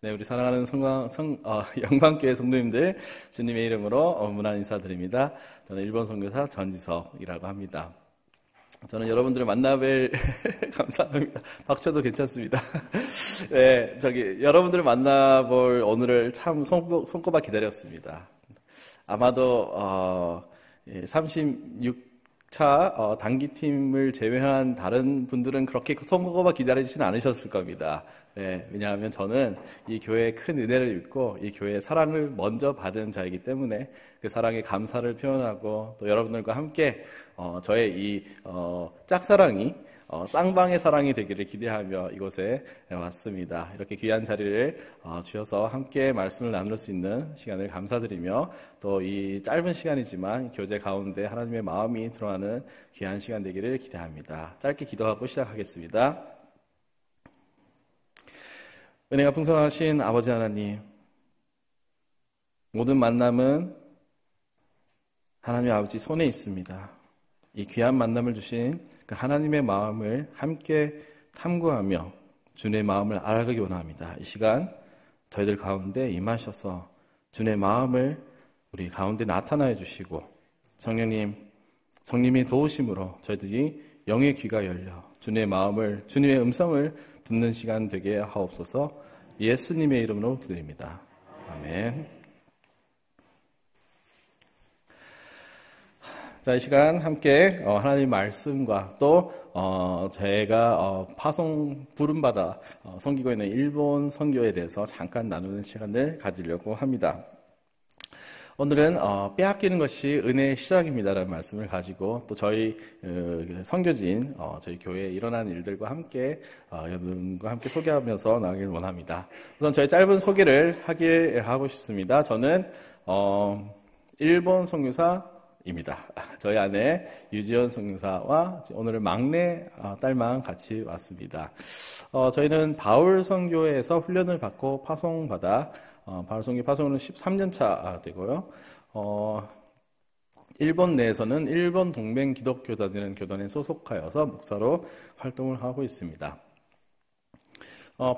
네, 우리 사랑하는 영광교회 성도님들, 주님의 이름으로 문안 인사드립니다. 저는 일본 선교사 전지석이라고 합니다. 저는 여러분들을 만나뵐 감사합니다. 박쳐도 괜찮습니다. 네, 여러분들을 만나볼 오늘을 참 손꼽아 기다렸습니다. 아마도 36차 단기팀을 제외한 다른 분들은 그렇게 손꼽아 기다리지는 않으셨을 겁니다. 네, 왜냐하면 저는 이 교회의 큰 은혜를 입고 이 교회의 사랑을 먼저 받은 자이기 때문에 그 사랑에 감사를 표현하고 또 여러분들과 함께 저의 이 짝사랑이 쌍방의 사랑이 되기를 기대하며 이곳에 왔습니다. 이렇게 귀한 자리를 주셔서 함께 말씀을 나눌 수 있는 시간을 감사드리며 또 이 짧은 시간이지만 교제 가운데 하나님의 마음이 드러나는 귀한 시간 되기를 기대합니다. 짧게 기도하고 시작하겠습니다. 은혜가 풍성하신 아버지 하나님, 모든 만남은 하나님 아버지 손에 있습니다. 이 귀한 만남을 주신 그 하나님의 마음을 함께 탐구하며 주님의 마음을 알아가기 원합니다. 이 시간 저희들 가운데 임하셔서 주님의 마음을 우리 가운데 나타나해 주시고 성령님의 도우심으로 저희들이 영의 귀가 열려 주님의 마음을, 주님의 음성을 듣는 시간 되게 하옵소서. 예수님의 이름으로 기도드립니다. 아멘. 자, 이 시간 함께 하나님 말씀과 또 제가 부름받아 섬기고 있는 일본 선교에 대해서 잠깐 나누는 시간을 가지려고 합니다. 오늘은 빼앗기는 것이 은혜의 시작입니다라는 말씀을 가지고 또 저희 선교지인 저희 교회에 일어난 일들과 함께 여러분과 함께 소개하면서 나가길 원합니다. 우선 저희 짧은 소개를 하고 싶습니다. 저는 일본 선교사입니다. 저희 아내 유지연 선교사와 오늘은 막내 딸만 같이 왔습니다. 저희는 바울 선교회에서 훈련을 받고 파송받아 바울 선교 파송은 13년 차 되고요. 일본 내에서는 일본 동맹 기독교단이라는 교단에 소속하여서 목사로 활동을 하고 있습니다.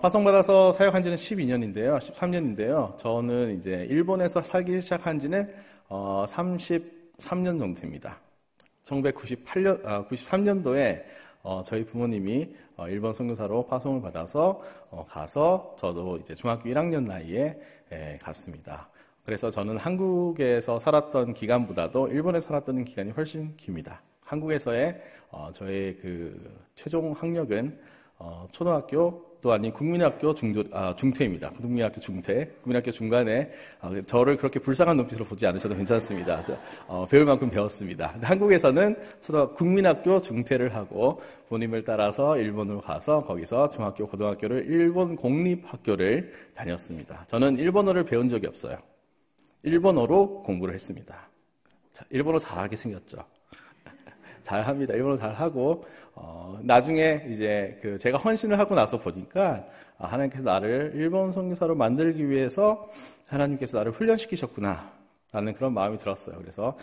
파송받아서 사역한 지는 13년인데요. 저는 이제 일본에서 살기 시작한 지는 33년 정도 됩니다. 1993년도에 저희 부모님이 일본 선교사로 파송을 받아서 가서 저도 이제 중학교 1학년 나이에 갔습니다. 그래서 저는 한국에서 살았던 기간보다도 일본에 살았던 기간이 훨씬 깁니다. 한국에서의 저의 그 최종 학력은 초등학교 또 아닌 국민학교 중퇴입니다. 국민학교 중퇴, 국민학교 중간에 저를 그렇게 불쌍한 눈빛으로 보지 않으셔도 괜찮습니다. 배울 만큼 배웠습니다. 한국에서는 국민학교 중퇴를 하고 부모님을 따라서 일본으로 가서 거기서 중학교, 고등학교를 일본 공립학교를 다녔습니다. 저는 일본어를 배운 적이 없어요. 일본어로 공부를 했습니다. 일본어 잘하게 생겼죠. 잘합니다. 일본어 잘하고 나중에 이제 제가 헌신을 하고 나서 보니까 하나님께서 나를 일본 선교사로 만들기 위해서 하나님께서 나를 훈련시키셨구나 라는 그런 마음이 들었어요. 그래서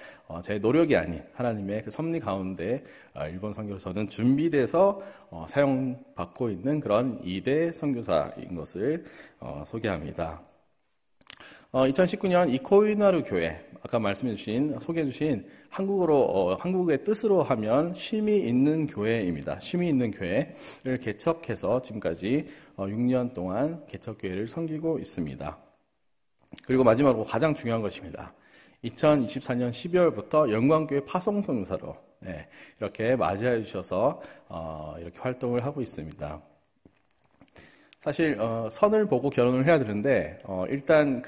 제 노력이 아닌 하나님의 그 섭리 가운데 일본 선교로 저는 준비돼서 사용받고 있는 그런 2대 선교사인 것을 소개합니다. 2019년 이코이나루 교회, 아까 소개해주신 한국의 뜻으로 하면 쉼이 있는 교회입니다. 쉼이 있는 교회를 개척해서 지금까지 6년 동안 개척교회를 섬기고 있습니다. 그리고 마지막으로 가장 중요한 것입니다. 2024년 12월부터 영광교회 파송선교사로 이렇게 맞이해 주셔서 이렇게 활동을 하고 있습니다. 사실 선을 보고 결혼을 해야 되는데 일단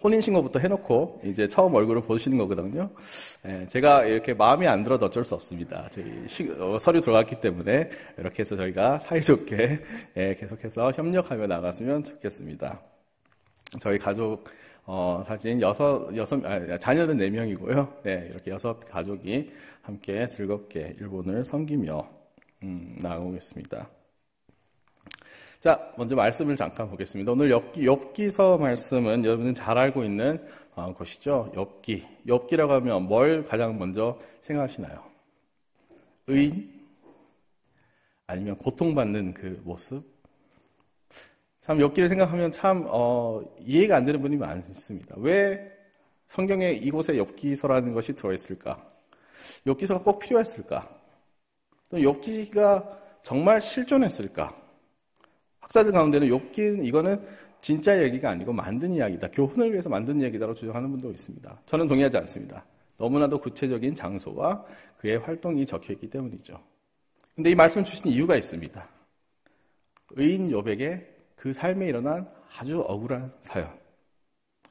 혼인신고부터 해놓고 이제 처음 얼굴을 보시는 거거든요. 제가 이렇게 마음에 안 들어도 어쩔 수 없습니다. 저희 서류 들어갔기 때문에 이렇게 해서 저희가 사이좋게 계속해서 협력하며 나갔으면 좋겠습니다. 저희 가족 사진 자녀는 4명이고요. 이렇게 6 가족이 함께 즐겁게 일본을 섬기며 나아오겠습니다. 자, 먼저 말씀을 잠깐 보겠습니다. 오늘 욥기서 말씀은 여러분은 잘 알고 있는 것이죠. 욥기라고 하면 뭘 가장 먼저 생각하시나요? 의인? 아니면 고통받는 그 모습? 참 욥기를 생각하면 참 이해가 안 되는 분이 많습니다. 왜 성경에 이곳에 욥기서라는 것이 들어있을까? 욥기서가 꼭 필요했을까? 또 욥기가 정말 실존했을까? 학자들 가운데는 욥기는 이거는 진짜 얘기가 아니고 만든 이야기다. 교훈을 위해서 만든 이야기다라고 주장하는 분도 있습니다. 저는 동의하지 않습니다. 너무나도 구체적인 장소와 그의 활동이 적혀있기 때문이죠. 근데 이 말씀을 주신 이유가 있습니다. 의인 욥에게 그 삶에 일어난 아주 억울한 사연.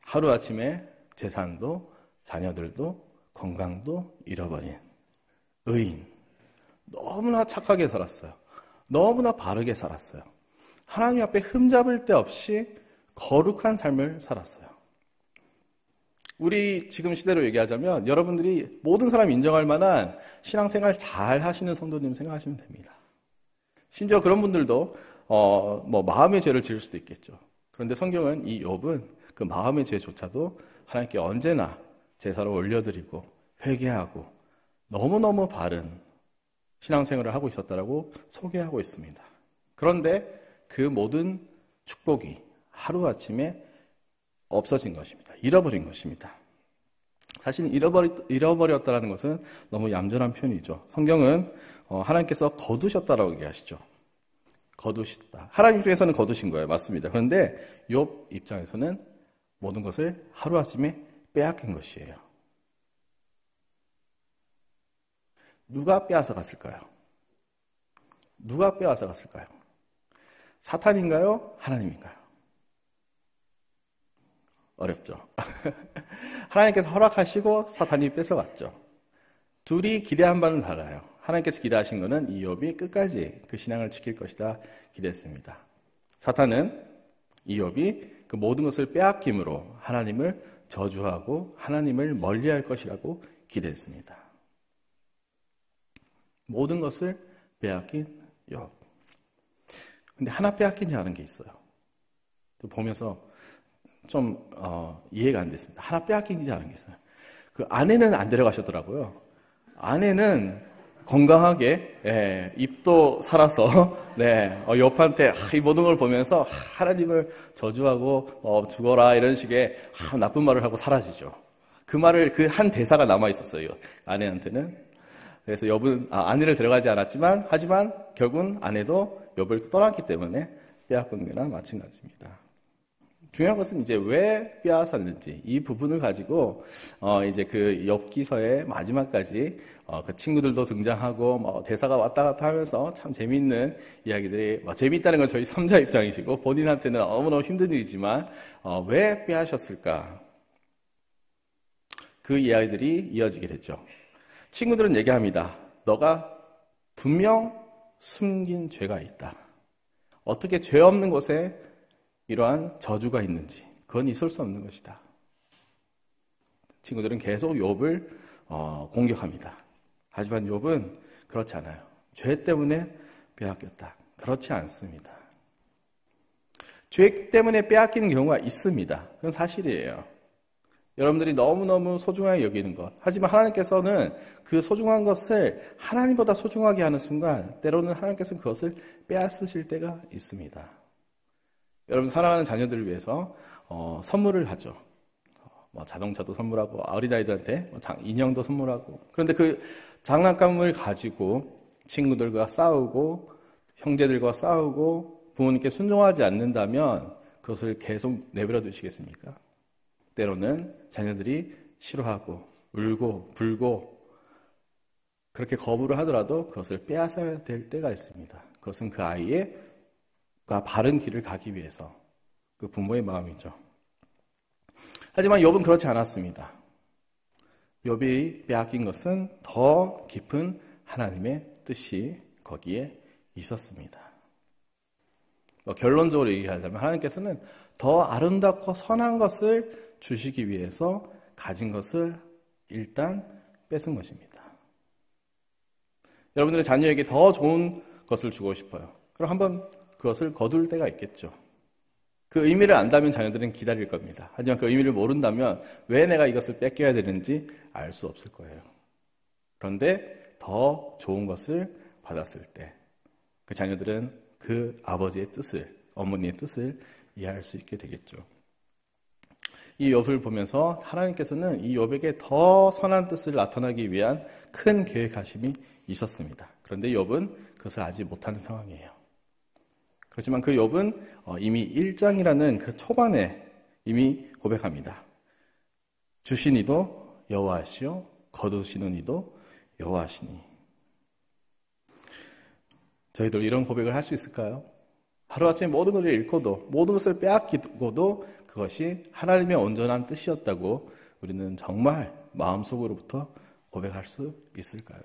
하루아침에 재산도 자녀들도 건강도 잃어버린 의인. 너무나 착하게 살았어요. 너무나 바르게 살았어요. 하나님 앞에 흠잡을 데 없이 거룩한 삶을 살았어요. 우리 지금 시대로 얘기하자면 여러분들이 모든 사람이 인정할 만한 신앙생활 잘 하시는 성도님 생각하시면 됩니다. 심지어 그런 분들도 마음의 죄를 지을 수도 있겠죠. 그런데 성경은 이 욥은 그 마음의 죄조차도 하나님께 언제나 제사로 올려드리고 회개하고 너무너무 바른 신앙생활을 하고 있었다라고 소개하고 있습니다. 그런데 그 모든 축복이 하루아침에 없어진 것입니다. 잃어버린 것입니다. 사실 잃어버렸다는 것은 너무 얌전한 표현이죠. 성경은 하나님께서 거두셨다라고 얘기하시죠. 거두셨다. 하나님 입장에서는 거두신 거예요. 맞습니다. 그런데 욥 입장에서는 모든 것을 하루아침에 빼앗긴 것이에요. 누가 빼앗아 갔을까요? 누가 빼앗아 갔을까요? 사탄인가요? 하나님인가요? 어렵죠. 하나님께서 허락하시고 사탄이 뺏어갔죠. 둘이 기대한 바는 달라요. 하나님께서 기대하신 것은 이 욥이 끝까지 그 신앙을 지킬 것이다 기대했습니다. 사탄은 이 욥이 그 모든 것을 빼앗김으로 하나님을 저주하고 하나님을 멀리할 것이라고 기대했습니다. 모든 것을 빼앗긴 욥. 근데 하나 빼앗기지 않은 게 있어요. 또 보면서 좀 이해가 안 됐습니다. 하나 빼앗기지 않은 게 있어요. 그 아내는 안 데려가셨더라고요. 아내는 건강하게 입도 살아서 욥한테 이 모든 걸 보면서 하나님을 저주하고 죽어라 이런 식의 나쁜 말을 하고 사라지죠. 그 말을 그 한 대사가 남아 있었어요. 아내한테는. 그래서 욥은 아내를 데려가지 않았지만 하지만 결국은 아내도 욥을 떠났기 때문에 빼앗긴 거나 마찬가지입니다. 중요한 것은 이제 왜 빼앗았는지 이 부분을 가지고 이제 그 욥기서의 마지막까지 그 친구들도 등장하고 대사가 왔다 갔다 하면서 참 재미있는 이야기들이 재미있다는 건 저희 3자 입장이시고 본인한테는 너무너무 힘든 일이지만 왜 빼앗았을까? 그 이야기들이 이어지게 됐죠. 친구들은 얘기합니다. 너가 분명 숨긴 죄가 있다. 어떻게 죄 없는 곳에 이러한 저주가 있는지 그건 있을 수 없는 것이다. 친구들은 계속 욥을 공격합니다. 하지만 욥은 그렇지 않아요. 죄 때문에 빼앗겼다. 그렇지 않습니다. 죄 때문에 빼앗기는 경우가 있습니다. 그건 사실이에요. 여러분들이 너무너무 소중하게 여기는 것. 하지만 하나님께서는 그 소중한 것을 하나님보다 소중하게 하는 순간 때로는 하나님께서는 그것을 빼앗으실 때가 있습니다. 여러분 사랑하는 자녀들을 위해서 선물을 하죠. 자동차도 선물하고 어린아이들한테 인형도 선물하고 그런데 그 장난감을 가지고 친구들과 싸우고 형제들과 싸우고 부모님께 순종하지 않는다면 그것을 계속 내버려 두시겠습니까? 때로는 자녀들이 싫어하고 울고 불고 그렇게 거부를 하더라도 그것을 빼앗아야 될 때가 있습니다. 그것은 그 아이의 바른 길을 가기 위해서 그 부모의 마음이죠. 하지만 욥은 그렇지 않았습니다. 욥이 빼앗긴 것은 더 깊은 하나님의 뜻이 거기에 있었습니다. 결론적으로 얘기하자면 하나님께서는 더 아름답고 선한 것을 주시기 위해서 가진 것을 일단 뺏은 것입니다. 여러분들의 자녀에게 더 좋은 것을 주고 싶어요. 그럼 한번 그것을 거둘 때가 있겠죠. 그 의미를 안다면 자녀들은 기다릴 겁니다. 하지만 그 의미를 모른다면 왜 내가 이것을 뺏겨야 되는지 알 수 없을 거예요. 그런데 더 좋은 것을 받았을 때 그 자녀들은 그 아버지의 뜻을 어머니의 뜻을 이해할 수 있게 되겠죠. 이 욥을 보면서 하나님께서는 이 욥에게 더 선한 뜻을 나타나기 위한 큰 계획하심이 있었습니다. 그런데 욥은 그것을 알지 못하는 상황이에요. 그렇지만 그 욥은 이미 1장이라는 그 초반에 이미 고백합니다. 주신 이도 여호와시요 거두시는 이도 여호와시니. 저희들 이런 고백을 할 수 있을까요? 하루아침에 모든 것을 잃고도 모든 것을 빼앗기고도 그것이 하나님의 온전한 뜻이었다고 우리는 정말 마음속으로부터 고백할 수 있을까요?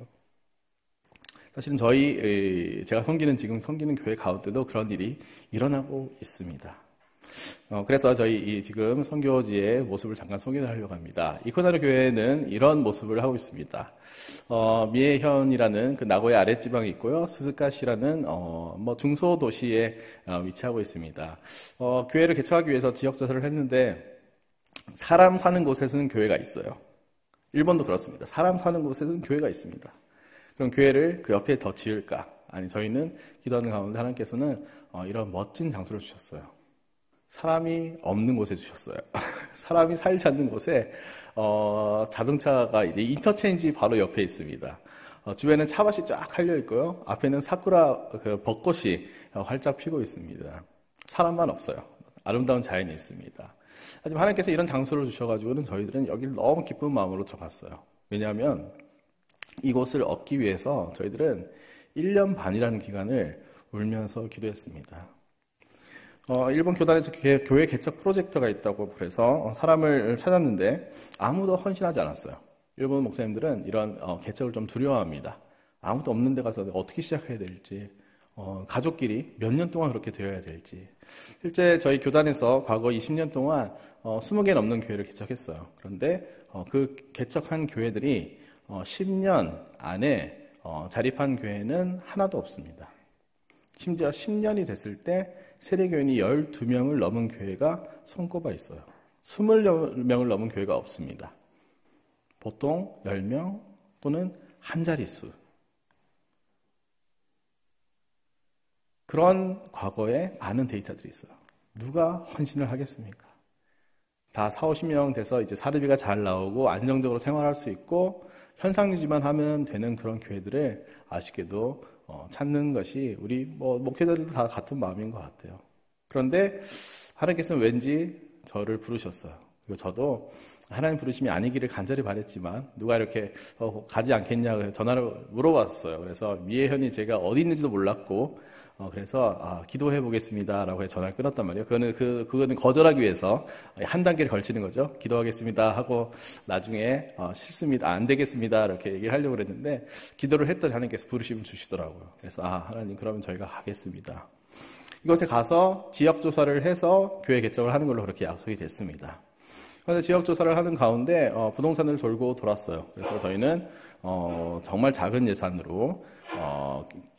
사실은 제가 지금 섬기는 교회 가운데도 그런 일이 일어나고 있습니다. 그래서 저희 지금 선교지의 모습을 잠깐 소개를 하려고 합니다. 이코나르 교회는 이런 모습을 하고 있습니다. 미에현이라는 그 나고야 아랫지방에 있고요. 스스카시라는 중소도시에 위치하고 있습니다. 교회를 개척하기 위해서 지역조사를 했는데 사람 사는 곳에서는 교회가 있어요. 일본도 그렇습니다. 사람 사는 곳에서는 교회가 있습니다. 그럼 교회를 그 옆에 더 지을까? 아니, 저희는 기도하는 가운데 하나님께서는 이런 멋진 장소를 주셨어요. 사람이 없는 곳에 주셨어요. 사람이 살지 않는 곳에 자동차가 이제 인터체인지 바로 옆에 있습니다. 주변에는 차밭이 쫙 깔려 있고요. 앞에는 사쿠라 벚꽃이 활짝 피고 있습니다. 사람만 없어요. 아름다운 자연이 있습니다. 하지만 하나님께서 이런 장소를 주셔가지고는 저희들은 여기를 너무 기쁜 마음으로 들어갔어요. 왜냐하면 이곳을 얻기 위해서 저희들은 1년 반이라는 기간을 울면서 기도했습니다. 일본 교단에서 교회 개척 프로젝트가 있다고 그래서 사람을 찾았는데 아무도 헌신하지 않았어요. 일본 목사님들은 이런 개척을 좀 두려워합니다. 아무도 없는 데 가서 어떻게 시작해야 될지, 가족끼리 몇 년 동안 그렇게 되어야 될지. 실제 저희 교단에서 과거 20년 동안 20개 넘는 교회를 개척했어요. 그런데 그 개척한 교회들이 10년 안에 자립한 교회는 하나도 없습니다. 심지어 10년이 됐을 때 세례교인이 12명을 넘은 교회가 손꼽아 있어요. 20명을 넘은 교회가 없습니다. 보통 10명 또는 한 자릿수. 그런 과거에 많은 데이터들이 있어요. 누가 헌신을 하겠습니까? 다 40, 50명 돼서 이제 사례비가 잘 나오고 안정적으로 생활할 수 있고 현상유지만 하면 되는 그런 교회들을 아쉽게도 찾는 것이 우리 목회자들도 다 같은 마음인 것 같아요. 그런데 하나님께서는 왠지 저를 부르셨어요. 그리고 저도 하나님 부르심이 아니기를 간절히 바랬지만 누가 이렇게 가지 않겠냐 전화를 물어봤어요. 그래서 미에현이 제가 어디 있는지도 몰랐고 그래서 기도해 보겠습니다라고 전화를 끊었단 말이에요. 그거는 거절하기 위해서 한 단계를 걸치는 거죠. 기도하겠습니다 하고 나중에 싫습니다, 안 되겠습니다 이렇게 얘기를 하려고 그랬는데 기도를 했더니 하나님께서 부르심을 주시더라고요. 그래서 하나님 그러면 저희가 가겠습니다. 이곳에 가서 지역 조사를 해서 교회 개척을 하는 걸로 그렇게 약속이 됐습니다. 그래서 지역 조사를 하는 가운데 부동산을 돌고 돌았어요. 그래서 저희는 정말 작은 예산으로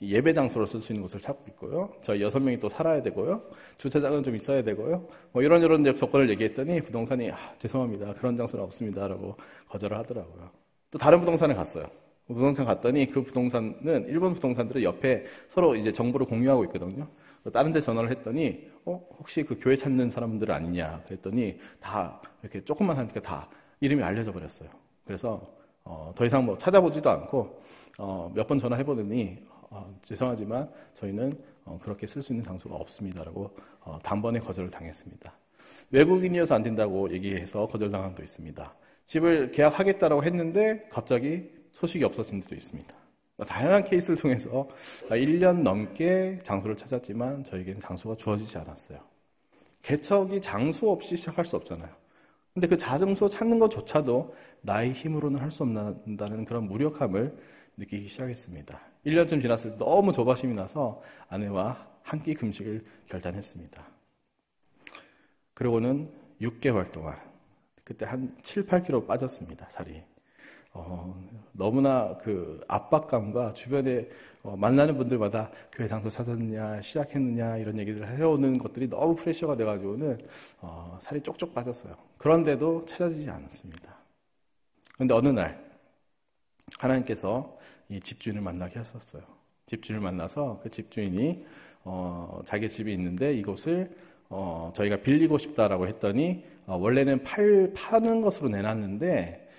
예배 장소로 쓸 수 있는 곳을 찾고 있고요. 저희 6명이 또 살아야 되고요. 주차장은 좀 있어야 되고요. 이런 조건을 얘기했더니 부동산이 죄송합니다, 그런 장소는 없습니다라고 거절을 하더라고요. 또 다른 부동산에 갔어요. 부동산 갔더니 그 부동산은 일본 부동산들은 옆에 서로 이제 정보를 공유하고 있거든요. 다른 데 전화를 했더니 혹시 그 교회 찾는 사람들 아니냐 그랬더니 다 이렇게 조금만 하니까 다 이름이 알려져 버렸어요. 그래서 더 이상 찾아보지도 않고 몇 번 전화해보더니 죄송하지만 저희는 그렇게 쓸 수 있는 장소가 없습니다라고 단번에 거절을 당했습니다. 외국인이어서 안 된다고 얘기해서 거절당한 것도 있습니다. 집을 계약하겠다라고 했는데 갑자기 소식이 없어진 데도 있습니다. 다양한 케이스를 통해서 1년 넘게 장소를 찾았지만 저에게는 장소가 주어지지 않았어요. 개척이 장소 없이 시작할 수 없잖아요. 근데 그 장소 찾는 것조차도 나의 힘으로는 할 수 없다는 그런 무력함을 느끼기 시작했습니다. 1년쯤 지났을 때 너무 조바심이 나서 아내와 한 끼 금식을 결단했습니다. 그러고는 6개월 동안 그때 한 7, 8kg 빠졌습니다. 살이. 너무나 그 압박감과 주변에 만나는 분들마다 교회 장소 찾았느냐, 시작했느냐 이런 얘기를 해오는 것들이 너무 프레셔가 돼가지고는 살이 쪽쪽 빠졌어요. 그런데도 찾아지지 않았습니다. 그런데 어느 날 하나님께서 이 집주인을 만나게 하셨어요. 집주인을 만나서 그 집주인이 자기 집이 있는데 이곳을 저희가 빌리고 싶다라고 했더니 원래는 파는 것으로 내놨는데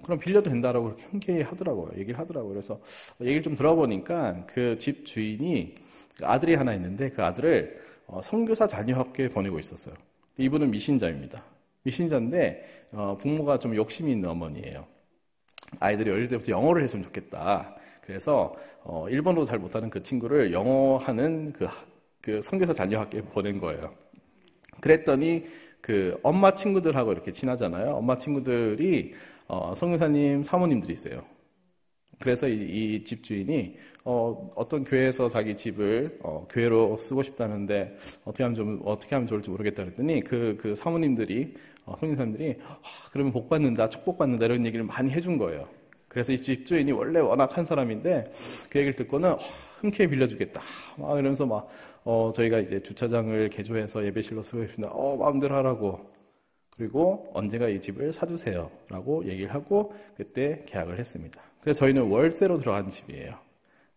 그럼 빌려도 된다라고 그렇게 흔쾌히 하더라고요. 얘기를 하더라고요. 그래서 얘기를 좀 들어보니까 그 집 주인이 아들이 하나 있는데 그 아들을 선교사 자녀학교에 보내고 있었어요. 이분은 미신자입니다. 미신자인데 부모가 좀 욕심이 있는 어머니예요. 아이들이 어릴 때부터 영어를 했으면 좋겠다. 그래서 일본어도 잘 못하는 그 친구를 영어하는 그 선교사 자녀학교에 보낸 거예요. 그랬더니 그 엄마 친구들하고 이렇게 친하잖아요. 엄마 친구들이 선교사님 사모님들이 있어요. 그래서 이 집주인이 어떤 교회에서 자기 집을 교회로 쓰고 싶다는데 어떻게 하면 좋을지 모르겠다 그랬더니 그 사모님들이 선교사님들이 그러면 복 받는다, 축복 받는다 이런 얘기를 많이 해준 거예요. 그래서 이 집주인이 원래 워낙 한 사람인데 그 얘기를 듣고는 흔쾌히 빌려주겠다. 막 이러면서 막 저희가 이제 주차장을 개조해서 예배실로 쓰고 있습니다. 마음대로 하라고. 그리고 언제가 이 집을 사주세요 라고 얘기를 하고 그때 계약을 했습니다. 그래서 저희는 월세로 들어간 집이에요.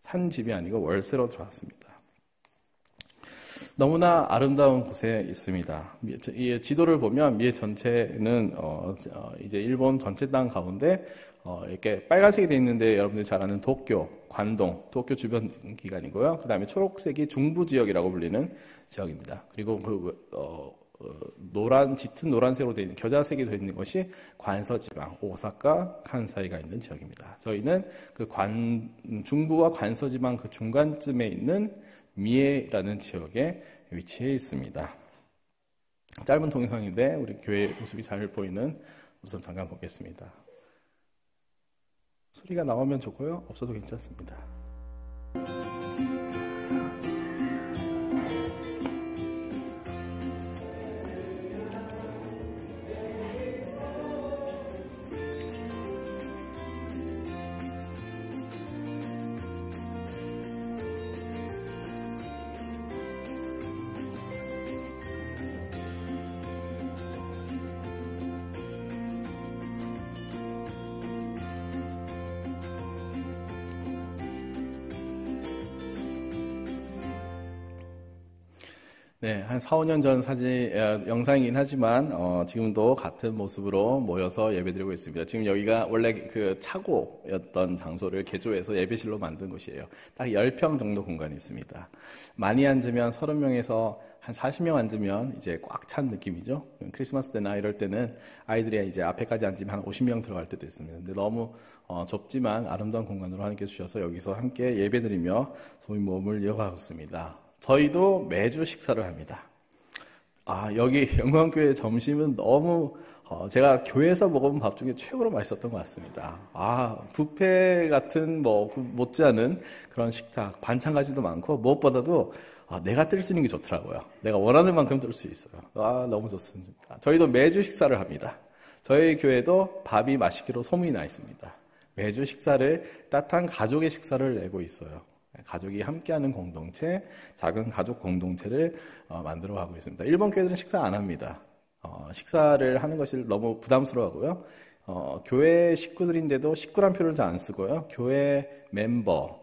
산 집이 아니고 월세로 들어갔습니다. 너무나 아름다운 곳에 있습니다. 이 지도를 보면 미에 전체는 이제 일본 전체 땅 가운데 이렇게 빨간색이 되어 있는데 여러분들이 잘 아는 도쿄, 관동, 도쿄 주변 기간이고요. 그 다음에 초록색이 중부 지역이라고 불리는 지역입니다. 그리고 짙은 노란색으로 되어 있는 겨자색이 되어 있는 것이 관서지방, 오사카, 칸사이가 있는 지역입니다. 저희는 그 중부와 관서지방 그 중간쯤에 있는 미에라는 지역에 위치해 있습니다. 짧은 동영상인데 우리 교회 모습이 잘 보이는 모습 잠깐 보겠습니다. 소리가 나오면 좋고요. 없어도 괜찮습니다. 네, 한 4, 5년 전 영상이긴 하지만, 지금도 같은 모습으로 모여서 예배드리고 있습니다. 지금 여기가 원래 그 차고였던 장소를 개조해서 예배실로 만든 곳이에요. 딱 10평 정도 공간이 있습니다. 많이 앉으면 30명에서 한 40명 앉으면 이제 꽉 찬 느낌이죠. 크리스마스 때나 이럴 때는 아이들이 이제 앞에까지 앉으면 한 50명 들어갈 때도 있습니다. 근데 너무 좁지만 아름다운 공간으로 하나님께 주셔서 여기서 함께 예배드리며 소위 모험을 이어가고 있습니다. 저희도 매주 식사를 합니다. 여기 영광교회 점심은 너무 제가 교회에서 먹어본 밥 중에 최고로 맛있었던 것 같습니다. 뷔페 같은 못지않은 그런 식탁, 반찬가지도 많고 무엇보다도 내가 뜰 수 있는 게 좋더라고요. 내가 원하는 만큼 뜰 수 있어요. 너무 좋습니다. 저희도 매주 식사를 합니다. 저희 교회도 밥이 맛있기로 소문이 나 있습니다. 매주 식사를 따뜻한 가족의 식사를 내고 있어요. 가족이 함께하는 공동체, 작은 가족 공동체를 만들어가고 있습니다. 일본 교회들은 식사 안 합니다. 식사를 하는 것이 너무 부담스러워하고요. 교회 식구들인데도 식구란 표현을 잘 안 쓰고요. 교회 멤버,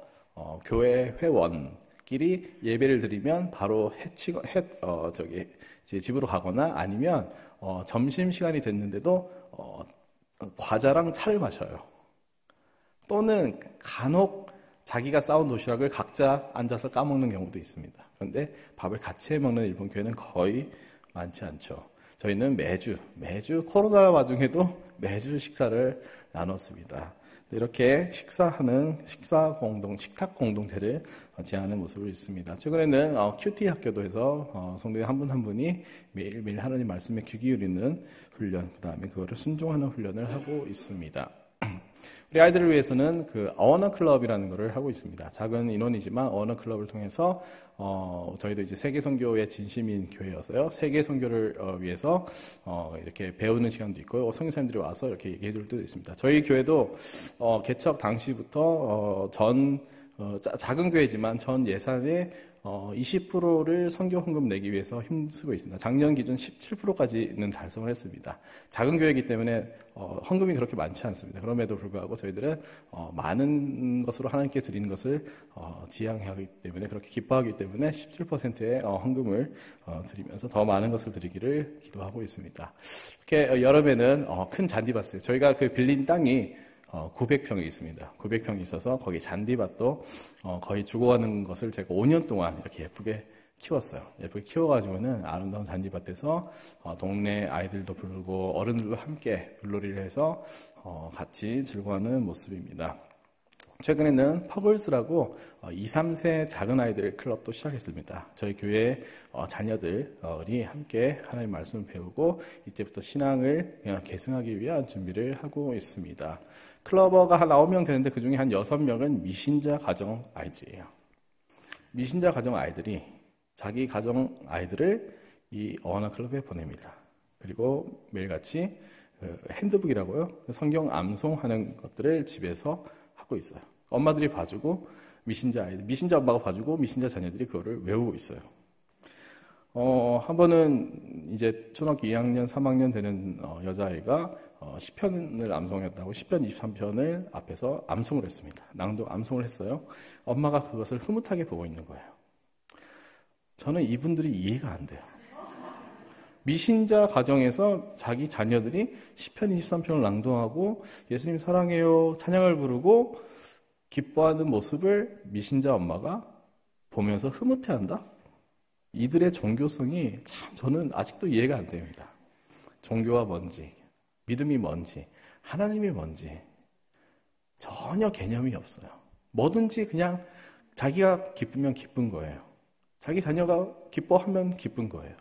교회 회원끼리 예배를 드리면 바로 집으로 가거나 아니면 점심 시간이 됐는데도 과자랑 차를 마셔요. 또는 간혹 자기가 싸운 도시락을 각자 앉아서 까먹는 경우도 있습니다. 그런데 밥을 같이 해먹는 일본 교회는 거의 많지 않죠. 저희는 매주 코로나 와중에도 매주 식사를 나눴습니다. 이렇게 식탁 공동체를 제안하는 모습을 있습니다. 최근에는 큐티 학교도 해서 성도의 한 분 한 분이 매일매일 하나님 말씀에 귀 기울이는 훈련, 그 다음에 그거를 순종하는 훈련을 하고 있습니다. 우리 아이들을 위해서는 그 언어 클럽이라는 것을 하고 있습니다. 작은 인원이지만 언어 클럽을 통해서 저희도 이제 세계 선교의 진심인 교회여서요. 세계 선교를 위해서 이렇게 배우는 시간도 있고 선교사님들이 와서 이렇게 얘기해 줄 때도 있습니다. 저희 교회도 개척 당시부터 작은 교회지만 전 예산의 20%를 선교 헌금 내기 위해서 힘쓰고 있습니다. 작년 기준 17%까지는 달성을 했습니다. 작은 교회이기 때문에 헌금이 그렇게 많지 않습니다. 그럼에도 불구하고 저희들은 많은 것으로 하나님께 드리는 것을 지향하기 때문에, 그렇게 기뻐하기 때문에 17%의 헌금을 드리면서 더 많은 것을 드리기를 기도하고 있습니다. 이렇게 여름에는 큰 잔디밭을, 저희가 그 빌린 땅이 900평이 있습니다. 900평이 있어서 거기 잔디밭도 거의 죽어가는 것을 제가 5년 동안 이렇게 예쁘게 키웠어요. 예쁘게 키워가지고는 아름다운 잔디밭에서 동네 아이들도 부르고 어른들도 함께 물놀이를 해서 같이 즐거워하는 모습입니다. 최근에는 퍼블스라고 2, 3세 작은 아이들 클럽도 시작했습니다. 저희 교회 자녀들이 함께 하나님의 말씀을 배우고 이때부터 신앙을 계승하기 위한 준비를 하고 있습니다. 클러버가 한 9명 되는데 그중에 한 6명은 미신자 가정 아이들이에요. 미신자 가정 아이들이 자기 가정 아이들을 이 어원화 클럽에 보냅니다. 그리고 매일같이 핸드북이라고요. 성경 암송하는 것들을 집에서 하고 있어요. 엄마들이 봐주고 미신자 아이들, 미신자 엄마가 봐주고 미신자 자녀들이 그거를 외우고 있어요. 한 번은 이제 초등학교 2학년, 3학년 되는 여자아이가 시편을 암송했다고 시편 23편을 앞에서 암송을 했습니다. 낭독 암송을 했어요. 엄마가 그것을 흐뭇하게 보고 있는 거예요. 저는 이분들이 이해가 안 돼요. 미신자 가정에서 자기 자녀들이 시편 23편을 낭독하고 예수님 사랑해요 찬양을 부르고 기뻐하는 모습을 미신자 엄마가 보면서 흐뭇해한다? 이들의 종교성이 참 저는 아직도 이해가 안 됩니다. 종교가 뭔지, 믿음이 뭔지, 하나님이 뭔지 전혀 개념이 없어요. 뭐든지 그냥 자기가 기쁘면 기쁜 거예요. 자기 자녀가 기뻐하면 기쁜 거예요.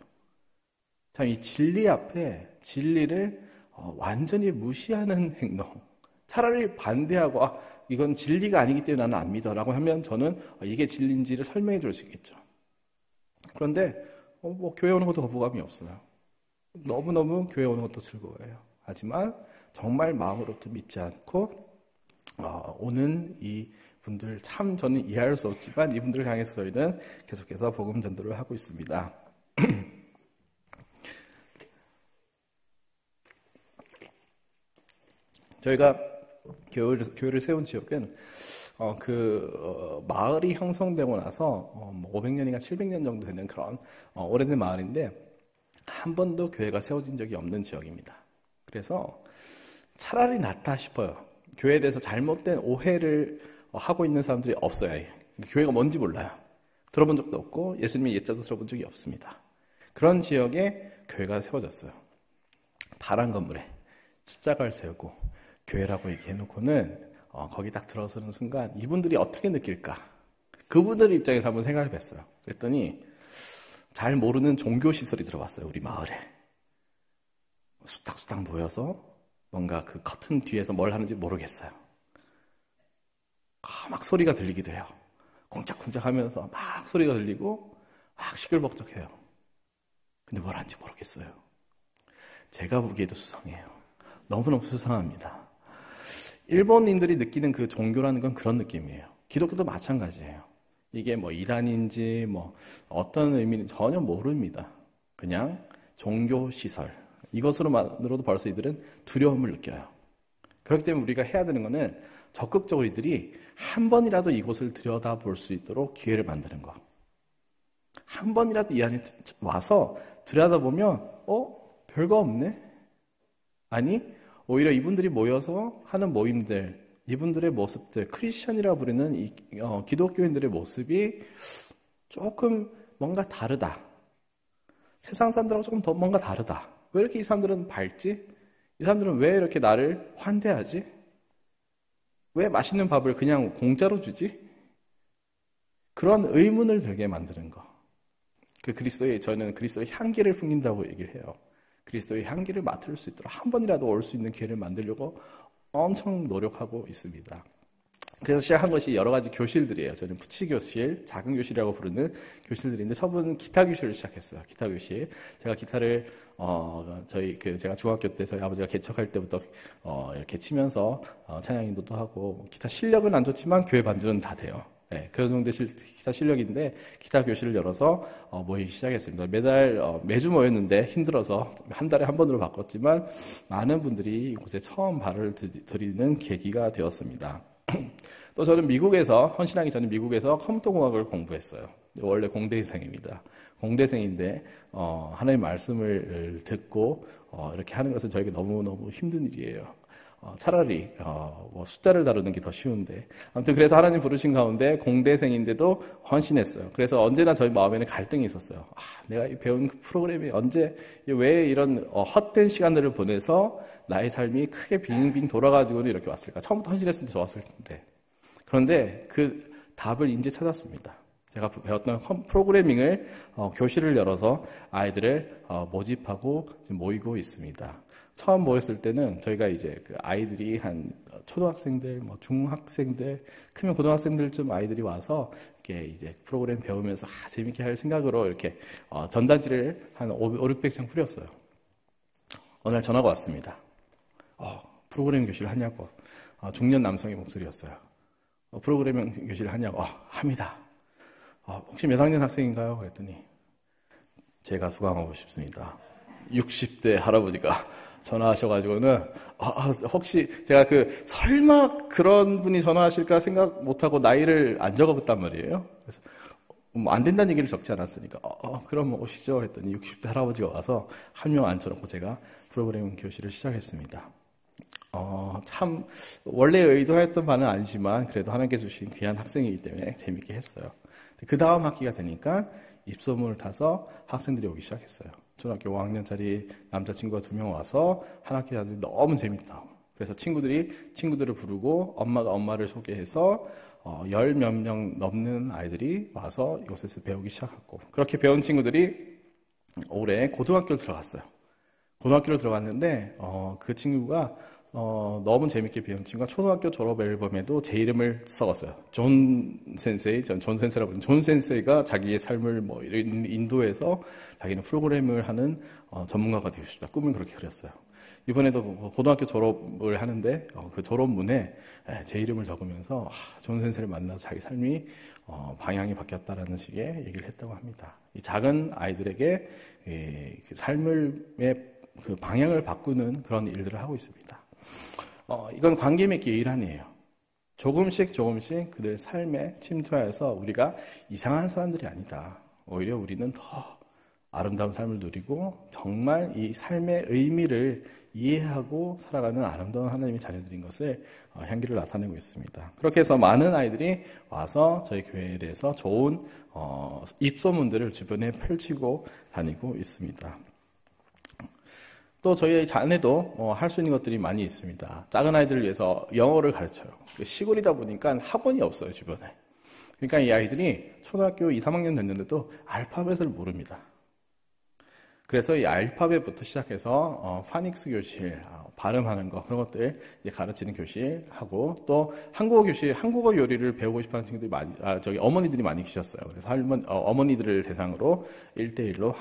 참 이 진리 앞에 진리를 완전히 무시하는 행동, 차라리 반대하고 이건 진리가 아니기 때문에 나는 안 믿어라고 하면 저는 이게 진리인지를 설명해 줄 수 있겠죠. 그런데 교회 오는 것도 거부감이 없어요. 너무너무 교회 오는 것도 즐거워요. 하지만 정말 마음으로부터 믿지 않고 오는 이 분들 참 저는 이해할 수 없지만 이분들을 향해서 저희는 계속해서 복음 전도를 하고 있습니다. 저희가 교회를 세운 지역은 마을이 형성되고 나서 500년인가 700년 정도 되는 그런 오래된 마을인데 한 번도 교회가 세워진 적이 없는 지역입니다. 그래서 차라리 낫다 싶어요. 교회에 대해서 잘못된 오해를 하고 있는 사람들이 없어요. 교회가 뭔지 몰라요. 들어본 적도 없고 예수님의 옛자도 들어본 적이 없습니다. 그런 지역에 교회가 세워졌어요. 파란 건물에 십자가를 세우고 교회라고 얘기해놓고는 거기 딱 들어서는 순간 이분들이 어떻게 느낄까? 그분들 입장에서 한번 생각을 해봤어요. 그랬더니 잘 모르는 종교시설이 들어왔어요. 우리 마을에. 수탁수탁 모여서 뭔가 그 커튼 뒤에서 뭘 하는지 모르겠어요. 막 소리가 들리기도 해요. 콩짝콩짝 하면서 막 소리가 들리고 막 시끌벅적해요. 근데 뭘 하는지 모르겠어요. 제가 보기에도 수상해요. 너무너무 수상합니다. 일본인들이 느끼는 그 종교라는 건 그런 느낌이에요. 기독교도 마찬가지예요. 이게 이단인지 어떤 의미는 전혀 모릅니다. 그냥 종교시설. 이것으로만으로도 벌써 이들은 두려움을 느껴요. 그렇기 때문에 우리가 해야 되는 거는 적극적으로 이들이 한 번이라도 이곳을 들여다볼 수 있도록 기회를 만드는 거. 한 번이라도 이 안에 와서 들여다보면 별거 없네? 아니 오히려 이분들이 모여서 하는 모임들, 이분들의 모습들, 크리스천이라고 부르는 이 기독교인들의 모습이 조금 뭔가 다르다. 세상 사람들하고 조금 더 뭔가 다르다. 왜 이렇게 이 사람들은 밝지? 이 사람들은 왜 이렇게 나를 환대하지? 왜 맛있는 밥을 그냥 공짜로 주지? 그런 의문을 들게 만드는 거. 저는 그리스도의 향기를 풍긴다고 얘기를 해요. 그리스도의 향기를 맡을 수 있도록 한 번이라도 올 수 있는 기회를 만들려고 엄청 노력하고 있습니다. 그래서 시작한 것이 여러 가지 교실들이에요. 저는 푸치교실, 작은 교실이라고 부르는 교실들인데 처음은 기타 교실을 시작했어요. 기타 교실. 제가 기타를 제가 중학교 때 저희 아버지가 개척할 때부터 이렇게 치면서 찬양 인도도 하고 기타 실력은 안 좋지만 교회 반주는 다 돼요. 네, 그 정도의 기타 실력인데 기타 교실을 열어서 모이기 시작했습니다. 매주 모였는데 힘들어서 한 달에 한 번으로 바꿨지만 많은 분들이 이곳에 처음 발을 들이는 계기가 되었습니다. 또 저는 헌신하기 전에 미국에서 컴퓨터공학을 공부했어요. 원래 공대생입니다. 공대생인데 하나님의 말씀을 듣고 이렇게 하는 것은 저에게 너무너무 힘든 일이에요. 차라리 뭐 숫자를 다루는 게 더 쉬운데 아무튼 그래서 하나님 부르신 가운데 공대생인데도 헌신했어요. 그래서 언제나 저희 마음에는 갈등이 있었어요. 내가 배운 프로그램이 왜 이런 헛된 시간들을 보내서 나의 삶이 크게 빙빙 돌아가지고는 이렇게 왔을까? 처음부터 헌신했으면 좋았을 텐데. 그런데 그 답을 이제 찾았습니다. 제가 배웠던 프로그래밍을 교실을 열어서 아이들을 모집하고 모이고 있습니다. 처음 모였을 때는 저희가 이제 그 아이들이 한 초등학생들, 중학생들, 크면 고등학생들쯤 아이들이 와서 이렇게 이제 프로그램 배우면서 재밌게 할 생각으로 이렇게 전단지를 한 500-600장 뿌렸어요. 어느 날 전화가 왔습니다. 프로그래밍 교실 하냐고. 중년 남성의 목소리였어요. 프로그래밍 교실 하냐고. 합니다. 혹시 몇 학년 학생인가요? 그랬더니 제가 수강하고 싶습니다. 60대 할아버지가 전화하셔가지고는 혹시 제가 설마 그런 분이 전화하실까 생각 못하고 나이를 안 적어봤단 말이에요. 그래서 안 된다는 얘기를 적지 않았으니까 그럼 오시죠 했더니 60대 할아버지가 와서 한 명 앉혀놓고 제가 프로그래밍 교실을 시작했습니다. 참 원래 의도했던 바는 아니지만 그래도 하나님께서 주신 귀한 학생이기 때문에 재밌게 했어요. 그 다음 학기가 되니까 입소문을 타서 학생들이 오기 시작했어요. 초등학교 5학년짜리 남자친구가 2명 와서 한 학기 아주 너무 재밌다. 그래서 친구들을 부르고 엄마가 엄마를 소개해서 10몇 명 넘는 아이들이 와서 이곳에서 배우기 시작했고 그렇게 배운 친구들이 올해 고등학교를 들어갔어요. 고등학교를 들어갔는데 그 친구가 너무 재밌게 배운 친구가 초등학교 졸업 앨범에도 제 이름을 써갔어요. 존 센세이가 자기의 삶을 인도해서 자기는 프로그램을 하는 전문가가 되고 싶다. 꿈을 그렇게 그렸어요. 이번에도 고등학교 졸업을 하는데 그 졸업문에 제 이름을 적으면서 존 센세를 만나서 자기 삶이 방향이 바뀌었다라는 식의 얘기를 했다고 합니다. 이 작은 아이들에게 그 삶의 그 방향을 바꾸는 그런 일들을 하고 있습니다. 이건 관계 맺기의 일환이에요. 조금씩 그들 삶에 침투하여서 우리가 이상한 사람들이 아니다. 오히려 우리는 더 아름다운 삶을 누리고 정말 이 삶의 의미를 이해하고 살아가는 아름다운 하나님의 자녀들인 것을 향기를 나타내고 있습니다. 그렇게 해서 많은 아이들이 와서 저희 교회에 대해서 좋은 입소문들을 주변에 펼치고 다니고 있습니다. 또 저희 자녀도 할 수 있는 것들이 많이 있습니다. 작은 아이들을 위해서 영어를 가르쳐요. 시골이다 보니까 학원이 없어요, 주변에. 그러니까 이 아이들이 초등학교 2, 3학년 됐는데도 알파벳을 모릅니다. 그래서 이 알파벳부터 시작해서 파닉스 교실, 발음하는 거 그런 것들 이제 가르치는 교실 하고 또 한국어 요리를 배우고 싶어하는 친구들이 어머니들이 많이 계셨어요. 그래서 어머니들을 대상으로 1대1로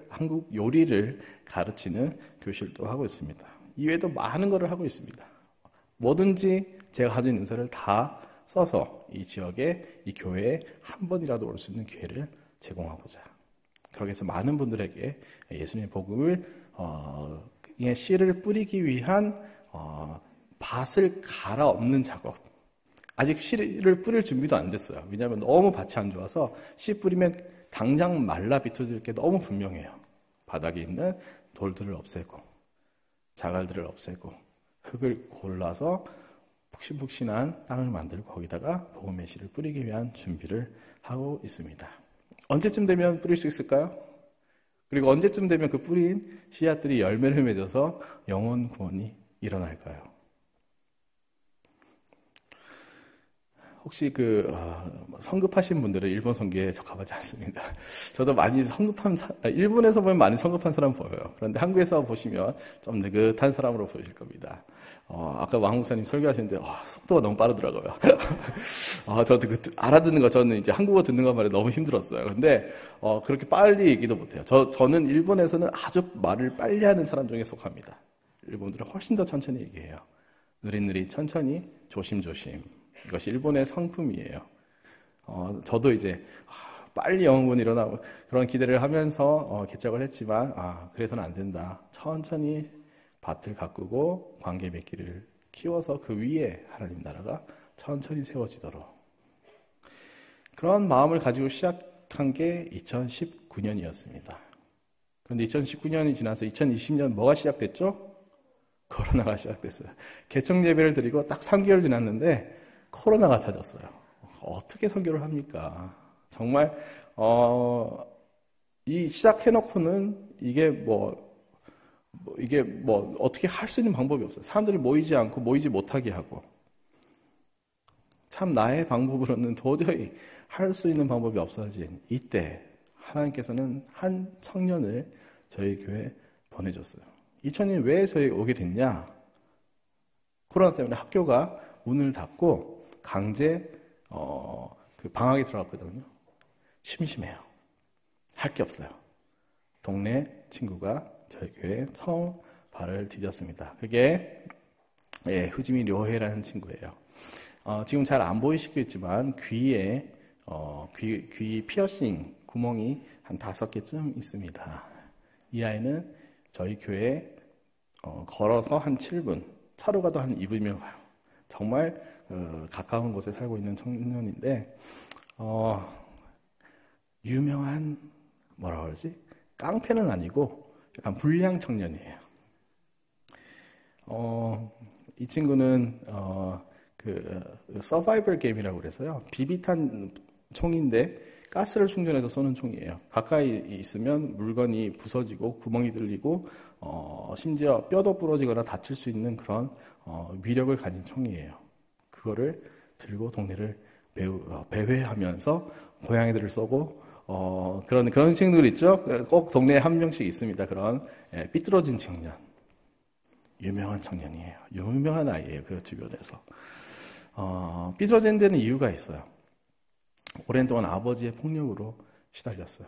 한국 요리를 가르치는 교실도 하고 있습니다. 이외에도 많은 것을 하고 있습니다. 뭐든지 제가 가진 은사를 다 써서 이 지역에 이 교회에 한 번이라도 올 수 있는 기회를 제공하고자. 그렇게 해서 많은 분들에게 예수님의 복음을 씨를 뿌리기 위한 밭을 갈아엎는 작업. 아직 씨를 뿌릴 준비도 안 됐어요. 왜냐하면 너무 밭이 안 좋아서 씨 뿌리면 당장 말라 비틀어질 게 너무 분명해요. 바닥에 있는 돌들을 없애고 자갈들을 없애고 흙을 골라서 푹신푹신한 땅을 만들고 거기다가 복음의 씨를 뿌리기 위한 준비를 하고 있습니다. 언제쯤 되면 뿌릴 수 있을까요? 그리고 언제쯤 되면 그 뿌린 씨앗들이 열매를 맺어서 영혼 구원이 일어날까요? 혹시 성급하신 분들은 일본 선교에 적합하지 않습니다. 저도 많이 일본에서 보면 많이 성급한 사람 보여요. 그런데 한국에서 보시면 좀 느긋한 사람으로 보이실 겁니다. 아까 왕 목사님 설교하시는데, 속도가 너무 빠르더라고요. 저도 알아듣는 거, 저는 이제 한국어 듣는 것 말에 너무 힘들었어요. 근데, 그렇게 빨리 얘기도 못해요. 저는 일본에서는 아주 말을 빨리 하는 사람 중에 속합니다. 일본들은 훨씬 더 천천히 얘기해요. 느릿느릿 천천히, 조심조심. 이것이 일본의 성품이에요. 저도 이제 빨리 영어군이 일어나고 그런 기대를 하면서 개척을 했지만 그래서는 안 된다. 천천히 밭을 가꾸고 관계 맺기를 키워서 그 위에 하나님 나라가 천천히 세워지도록 그런 마음을 가지고 시작한 게 2019년이었습니다. 그런데 2019년이 지나서 2020년 뭐가 시작됐죠? 코로나가 시작됐어요. 개척 예배를 드리고 딱 3개월 지났는데 코로나가 찾았어요. 어떻게 선교를 합니까? 정말 이 시작해놓고는 이게 어떻게 할 수 있는 방법이 없어요. 사람들이 모이지 않고 모이지 못하게 하고 참 나의 방법으로는 도저히 할 수 있는 방법이 없어진 이때 하나님께서는 한 청년을 저희 교회에 보내줬어요. 이 청년이 왜 저희 오게 됐냐? 코로나 때문에 학교가 문을 닫고 강제 그 방학에 들어갔거든요. 심심해요. 할 게 없어요. 동네 친구가 저희 교회에 처음 발을 디뎠습니다. 그게 후지미 료헤라는 친구예요. 지금 잘 안 보이시겠지만 귀에 귀 피어싱 구멍이 한 5개쯤 있습니다. 이 아이는 저희 교회에 걸어서 한 7분, 차로 가도 한 2분이면 와요. 정말 가까운 곳에 살고 있는 청년인데 유명한 뭐라 그러지? 깡패는 아니고 약간 불량 청년이에요. 이 친구는 서바이벌 게임이라고 그래서요. 비비탄 총인데 가스를 충전해서 쏘는 총이에요. 가까이 있으면 물건이 부서지고 구멍이 뚫리고 심지어 뼈도 부러지거나 다칠 수 있는 그런 위력을 가진 총이에요. 그거를 들고 동네를 배회하면서 고양이들을 쏘고 그런 친구들 있죠? 꼭 동네에 한 명씩 있습니다. 그런 삐뚤어진 청년. 유명한 청년이에요. 유명한 아이예요. 그 주변에서. 삐뚤어진 데는 이유가 있어요. 오랜 동안 아버지의 폭력으로 시달렸어요.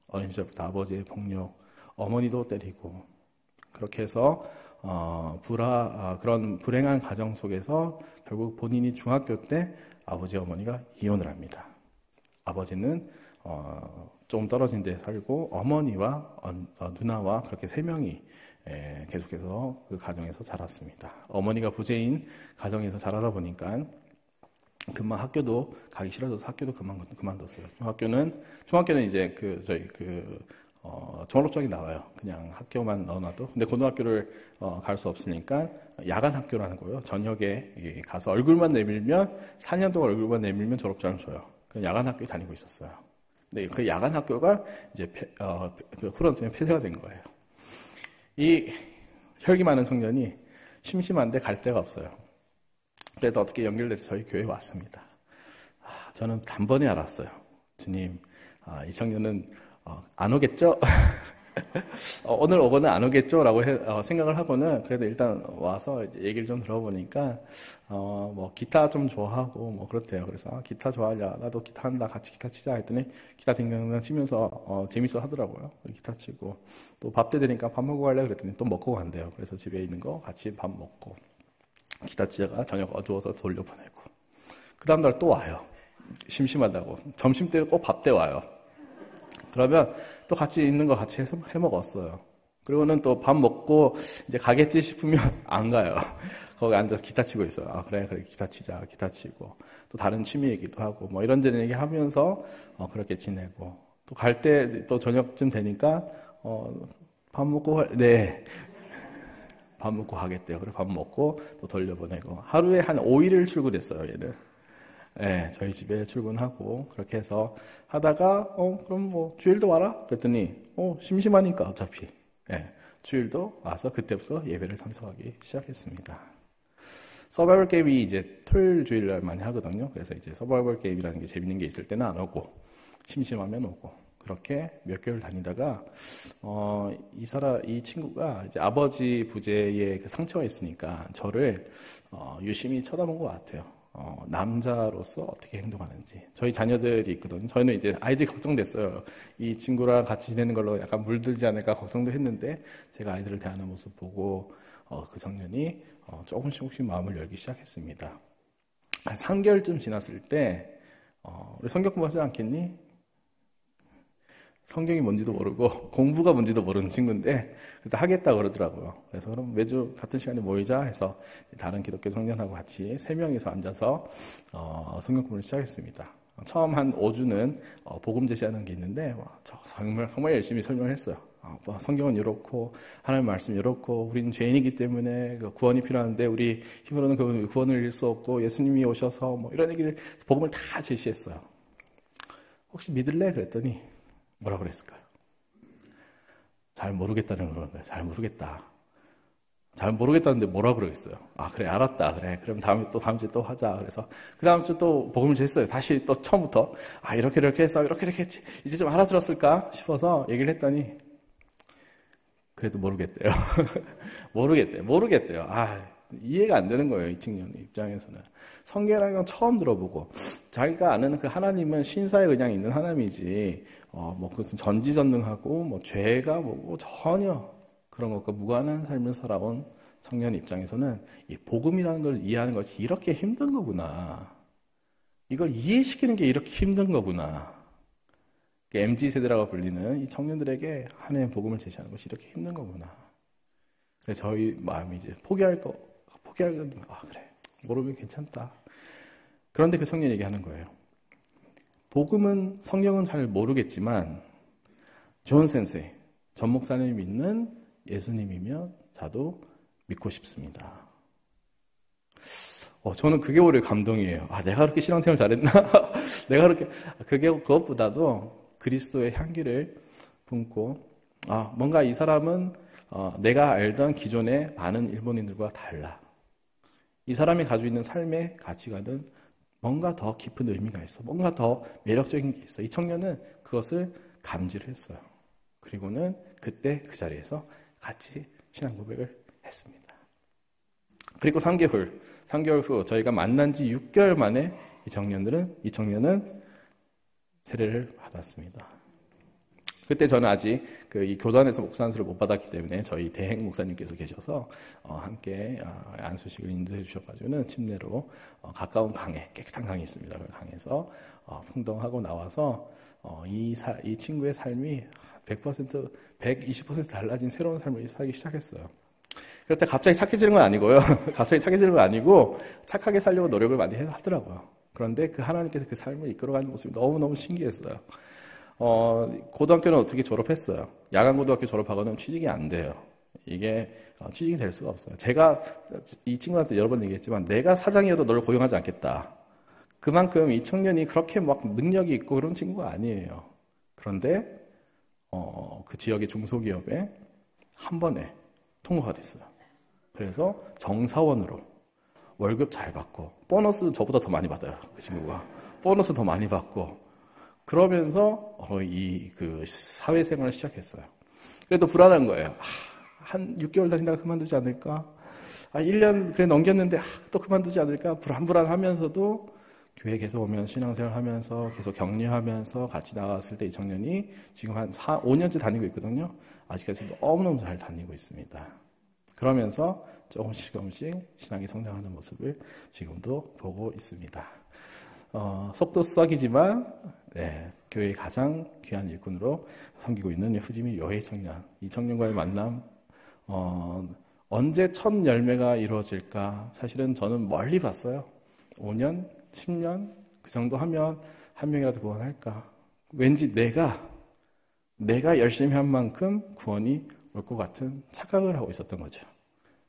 어린 시절부터 아버지의 폭력, 어머니도 때리고 그렇게 해서 그런 불행한 가정 속에서 결국 본인이 중학교 때 아버지 어머니가 이혼을 합니다. 아버지는 좀 떨어진 데 살고 어머니와 누나와 그렇게 3명이 계속해서 그 가정에서 자랐습니다. 어머니가 부재인 가정에서 자라다 보니까 금방 학교도 가기 싫어져서 학교도 그만뒀어요. 중학교는 이제 저희 졸업장이 나와요. 그냥 학교만 넣어놔도. 근데 고등학교를 갈 수 없으니까 야간 학교라는 거예요. 저녁에 가서 얼굴만 내밀면 4년 동안 얼굴만 내밀면 졸업장을 줘요. 그 야간 학교에 다니고 있었어요. 근데 그 야간 학교가 이제 코로나 때문에 폐쇄가 된 거예요. 이 혈기 많은 청년이 심심한데 갈 데가 없어요. 그래도 어떻게 연결돼서 저희 교회에 왔습니다. 저는 단번에 알았어요. 주님, 이 청년은 안 오겠죠? 오늘 오거는 안 오겠죠? 라고 생각을 하고는 그래도 일단 와서 이제 얘기를 좀 들어보니까 기타 좀 좋아하고 그렇대요. 그래서 기타 좋아하냐? 나도 기타 한다. 같이 기타 치자 했더니 기타 딩동댕 치면서 재밌어 하더라고요. 기타 치고 또 밥 때 되니까 밥 먹고 갈래? 그랬더니 또 먹고 간대요. 그래서 집에 있는 거 같이 밥 먹고 기타 치다가 저녁 어두워서 돌려보내고 그 다음날 또 와요. 심심하다고. 점심때 꼭 밥 때 와요. 그러면 또 같이 있는 거 같이 해 먹었어요. 그리고는 또 밥 먹고 이제 가겠지 싶으면 안 가요. 거기 앉아서 기타 치고 있어요. 그래 기타 치자. 기타 치고 또 다른 취미 얘기도 하고 이런저런 얘기 하면서 그렇게 지내고 또 갈 때 또 저녁쯤 되니까 밥 먹고 밥 먹고 가겠대요. 그래 밥 먹고 또 돌려보내고 하루에 한 5일을 출근했어요. 얘는. 네, 저희 집에 출근하고 그렇게 해서 하다가 그럼 주일도 와라 그랬더니 심심하니까 어차피 주일도 와서 그때부터 예배를 참석하기 시작했습니다. 서바이벌 게임이 이제 토요일 주일날 많이 하거든요. 그래서 이제 서바이벌 게임이라는 게 재밌는 게 있을 때는 안 오고 심심하면 오고 그렇게 몇 개월 다니다가 이 친구가 이제 아버지 부재에 그 상처가 있으니까 저를 유심히 쳐다본 것 같아요. 남자로서 어떻게 행동하는지. 저희 자녀들이 있거든요. 저희는 이제 아이들이 걱정됐어요. 이 친구랑 같이 지내는 걸로 약간 물들지 않을까 걱정도 했는데 제가 아이들을 대하는 모습 보고 그 청년이 조금씩 마음을 열기 시작했습니다. 한 3개월쯤 지났을 때 우리 성경 공부하지 않겠니? 성경이 뭔지도 모르고 공부가 뭔지도 모르는 친구인데 그때 하겠다 그러더라고요. 그래서 그럼 매주 같은 시간에 모이자 해서 다른 기독교 청년하고 같이 3명이서 앉아서 성경 공부를 시작했습니다. 처음 한 5주는 복음 제시하는 게 있는데 정말 열심히 설명을 했어요. 성경은 이렇고 하나님 말씀 이렇고 우리는 죄인이기 때문에 구원이 필요한데 우리 힘으로는 그 구원을 이룰 수 없고 예수님이 오셔서 뭐 이런 얘기를 복음을 다 제시했어요. 혹시 믿을래? 그랬더니 뭐라 그랬을까요? 잘 모르겠다는 거예요. 잘 모르겠다. 잘 모르겠다는데 뭐라 그러겠어요? 그래, 알았다. 그래. 그럼 다음 주에 또 하자. 그래서 그 다음 주 또 복음을 쟀어요. 다시 또 처음부터. 이렇게 했어. 이렇게 했지. 이제 좀 알아들었을까 싶어서 얘기를 했더니 그래도 모르겠대요. 모르겠대요. 이해가 안 되는 거예요. 이 청년 입장에서는. 성경이라는 건 처음 들어보고 자기가 아는 그 하나님은 신사에 그냥 있는 하나님이지 그것은 전지전능하고 죄가 뭐고 전혀 그런 것과 무관한 삶을 살아온 청년 입장에서는 이 복음이라는 걸 이해하는 것이 이렇게 힘든 거구나. 이걸 이해시키는 게 이렇게 힘든 거구나. MZ세대라고 불리는 이 청년들에게 하나님의 복음을 제시하는 것이 이렇게 힘든 거구나. 그래서 저희 마음이 이제 포기할 거 그래. 모르면 괜찮다. 그런데 그 청년이 얘기하는 거예요. 복음은 성경은 잘 모르겠지만 존 센세, 전 목사님이 믿는 예수님이면 저도 믿고 싶습니다. 저는 그게 오히려 감동이에요. 내가 그렇게 신앙생활 잘했나? 내가 그것보다도 그리스도의 향기를 품고 뭔가 이 사람은 내가 알던 기존의 많은 일본인들과 달라. 이 사람이 가지고 있는 삶의 가치관은 뭔가 더 깊은 의미가 있어. 뭔가 더 매력적인 게 있어. 이 청년은 그것을 감지를 했어요. 그리고는 그때 그 자리에서 같이 신앙 고백을 했습니다. 그리고 3개월 후 저희가 만난 지 6개월 만에 이 청년은 세례를 받았습니다. 그때 저는 아직 이 교단에서 목사 안수를 못 받았기 때문에 저희 대행 목사님께서 계셔서 함께 안수식을 인도해 주셔가지고는 침례로 가까운 강에 깨끗한 강이 있습니다. 그 강에서 풍덩하고 나와서 이 친구의 삶이 100%, 120% 달라진 새로운 삶을 살기 시작했어요. 그때 갑자기 착해지는 건 아니고요. 갑자기 착해지는 건 아니고 착하게 살려고 노력을 많이 하더라고요. 그런데 그 하나님께서 그 삶을 이끌어가는 모습이 너무너무 신기했어요. 고등학교는 어떻게 졸업했어요? 야간고등학교 졸업하고는 취직이 안 돼요. 이게 취직이 될 수가 없어요. 제가 이 친구한테 여러 번 얘기했지만 내가 사장이어도 너를 고용하지 않겠다. 그만큼 이 청년이 그렇게 막 능력이 있고 그런 친구가 아니에요. 그런데 그 지역의 중소기업에 한 번에 통과가 됐어요. 그래서 정사원으로 월급 잘 받고 보너스 저보다 더 많이 받아요. 그 친구가 보너스 더 많이 받고 그러면서 그 사회생활을 시작했어요. 그래도 불안한 거예요. 한 6개월 다니다가 그만두지 않을까? 1년 그래 넘겼는데 또 그만두지 않을까? 불안하면서도 교회 계속 오면 신앙생활 하면서 계속 격려하면서 같이 나갔을 때 이 청년이 지금 한 5년째 다니고 있거든요. 아직까지 너무너무 잘 다니고 있습니다. 그러면서 조금씩 신앙이 성장하는 모습을 지금도 보고 있습니다. 속도 수학이지만 교회의 가장 귀한 일꾼으로 섬기고 있는 후지미 요헤이 청년. 이 청년과의 만남 언제 첫 열매가 이루어질까? 사실은 저는 멀리 봤어요. 5년, 10년 그 정도 하면 한 명이라도 구원할까? 왠지 내가 열심히 한 만큼 구원이 올 것 같은 착각을 하고 있었던 거죠.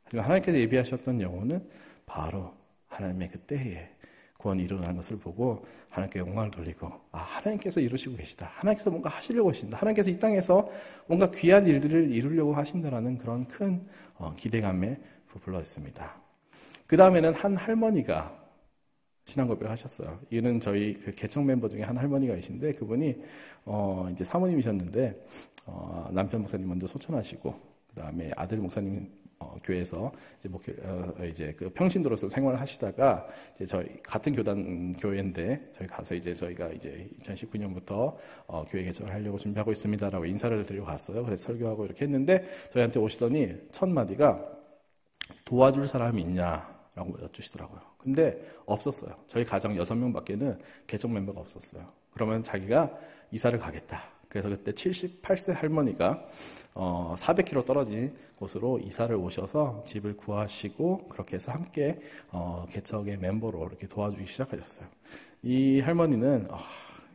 하지만 하나님께서 예비하셨던 영혼은 바로 하나님의 그 때에 구원이 일어나는 것을 보고 하나님께 영광을 돌리고 하나님께서 이루시고 계시다. 하나님께서 뭔가 하시려고 하신다. 하나님께서 이 땅에서 뭔가 귀한 일들을 이루려고 하신다라는 그런 큰 기대감에 부풀어 있습니다. 그 다음에는 한 할머니가 신앙 고백을 하셨어요. 이는 저희 그 개척 멤버 중에 한 할머니가 계신데 그분이 이제 사모님이셨는데 남편 목사님 먼저 소천하시고 그 다음에 아들 목사님 교회에서 이제 그 평신도로서 생활을 하시다가 이제 저희 같은 교회인데 저희 가서 저희가 2019년부터 교회 개척을 하려고 준비하고 있습니다라고 인사를 드리고 갔어요. 그래서 설교하고 이렇게 했는데 저희한테 오시더니 첫 마디가 도와줄 사람이 있냐 라고 여쭈시더라고요. 근데 없었어요. 저희 가정 6명밖에는 개종 멤버가 없었어요. 그러면 자기가 이사를 가겠다. 그래서 그때 78세 할머니가 400km 떨어진 곳으로 이사를 오셔서 집을 구하시고 그렇게 해서 함께 개척의 멤버로 이렇게 도와주기 시작하셨어요. 이 할머니는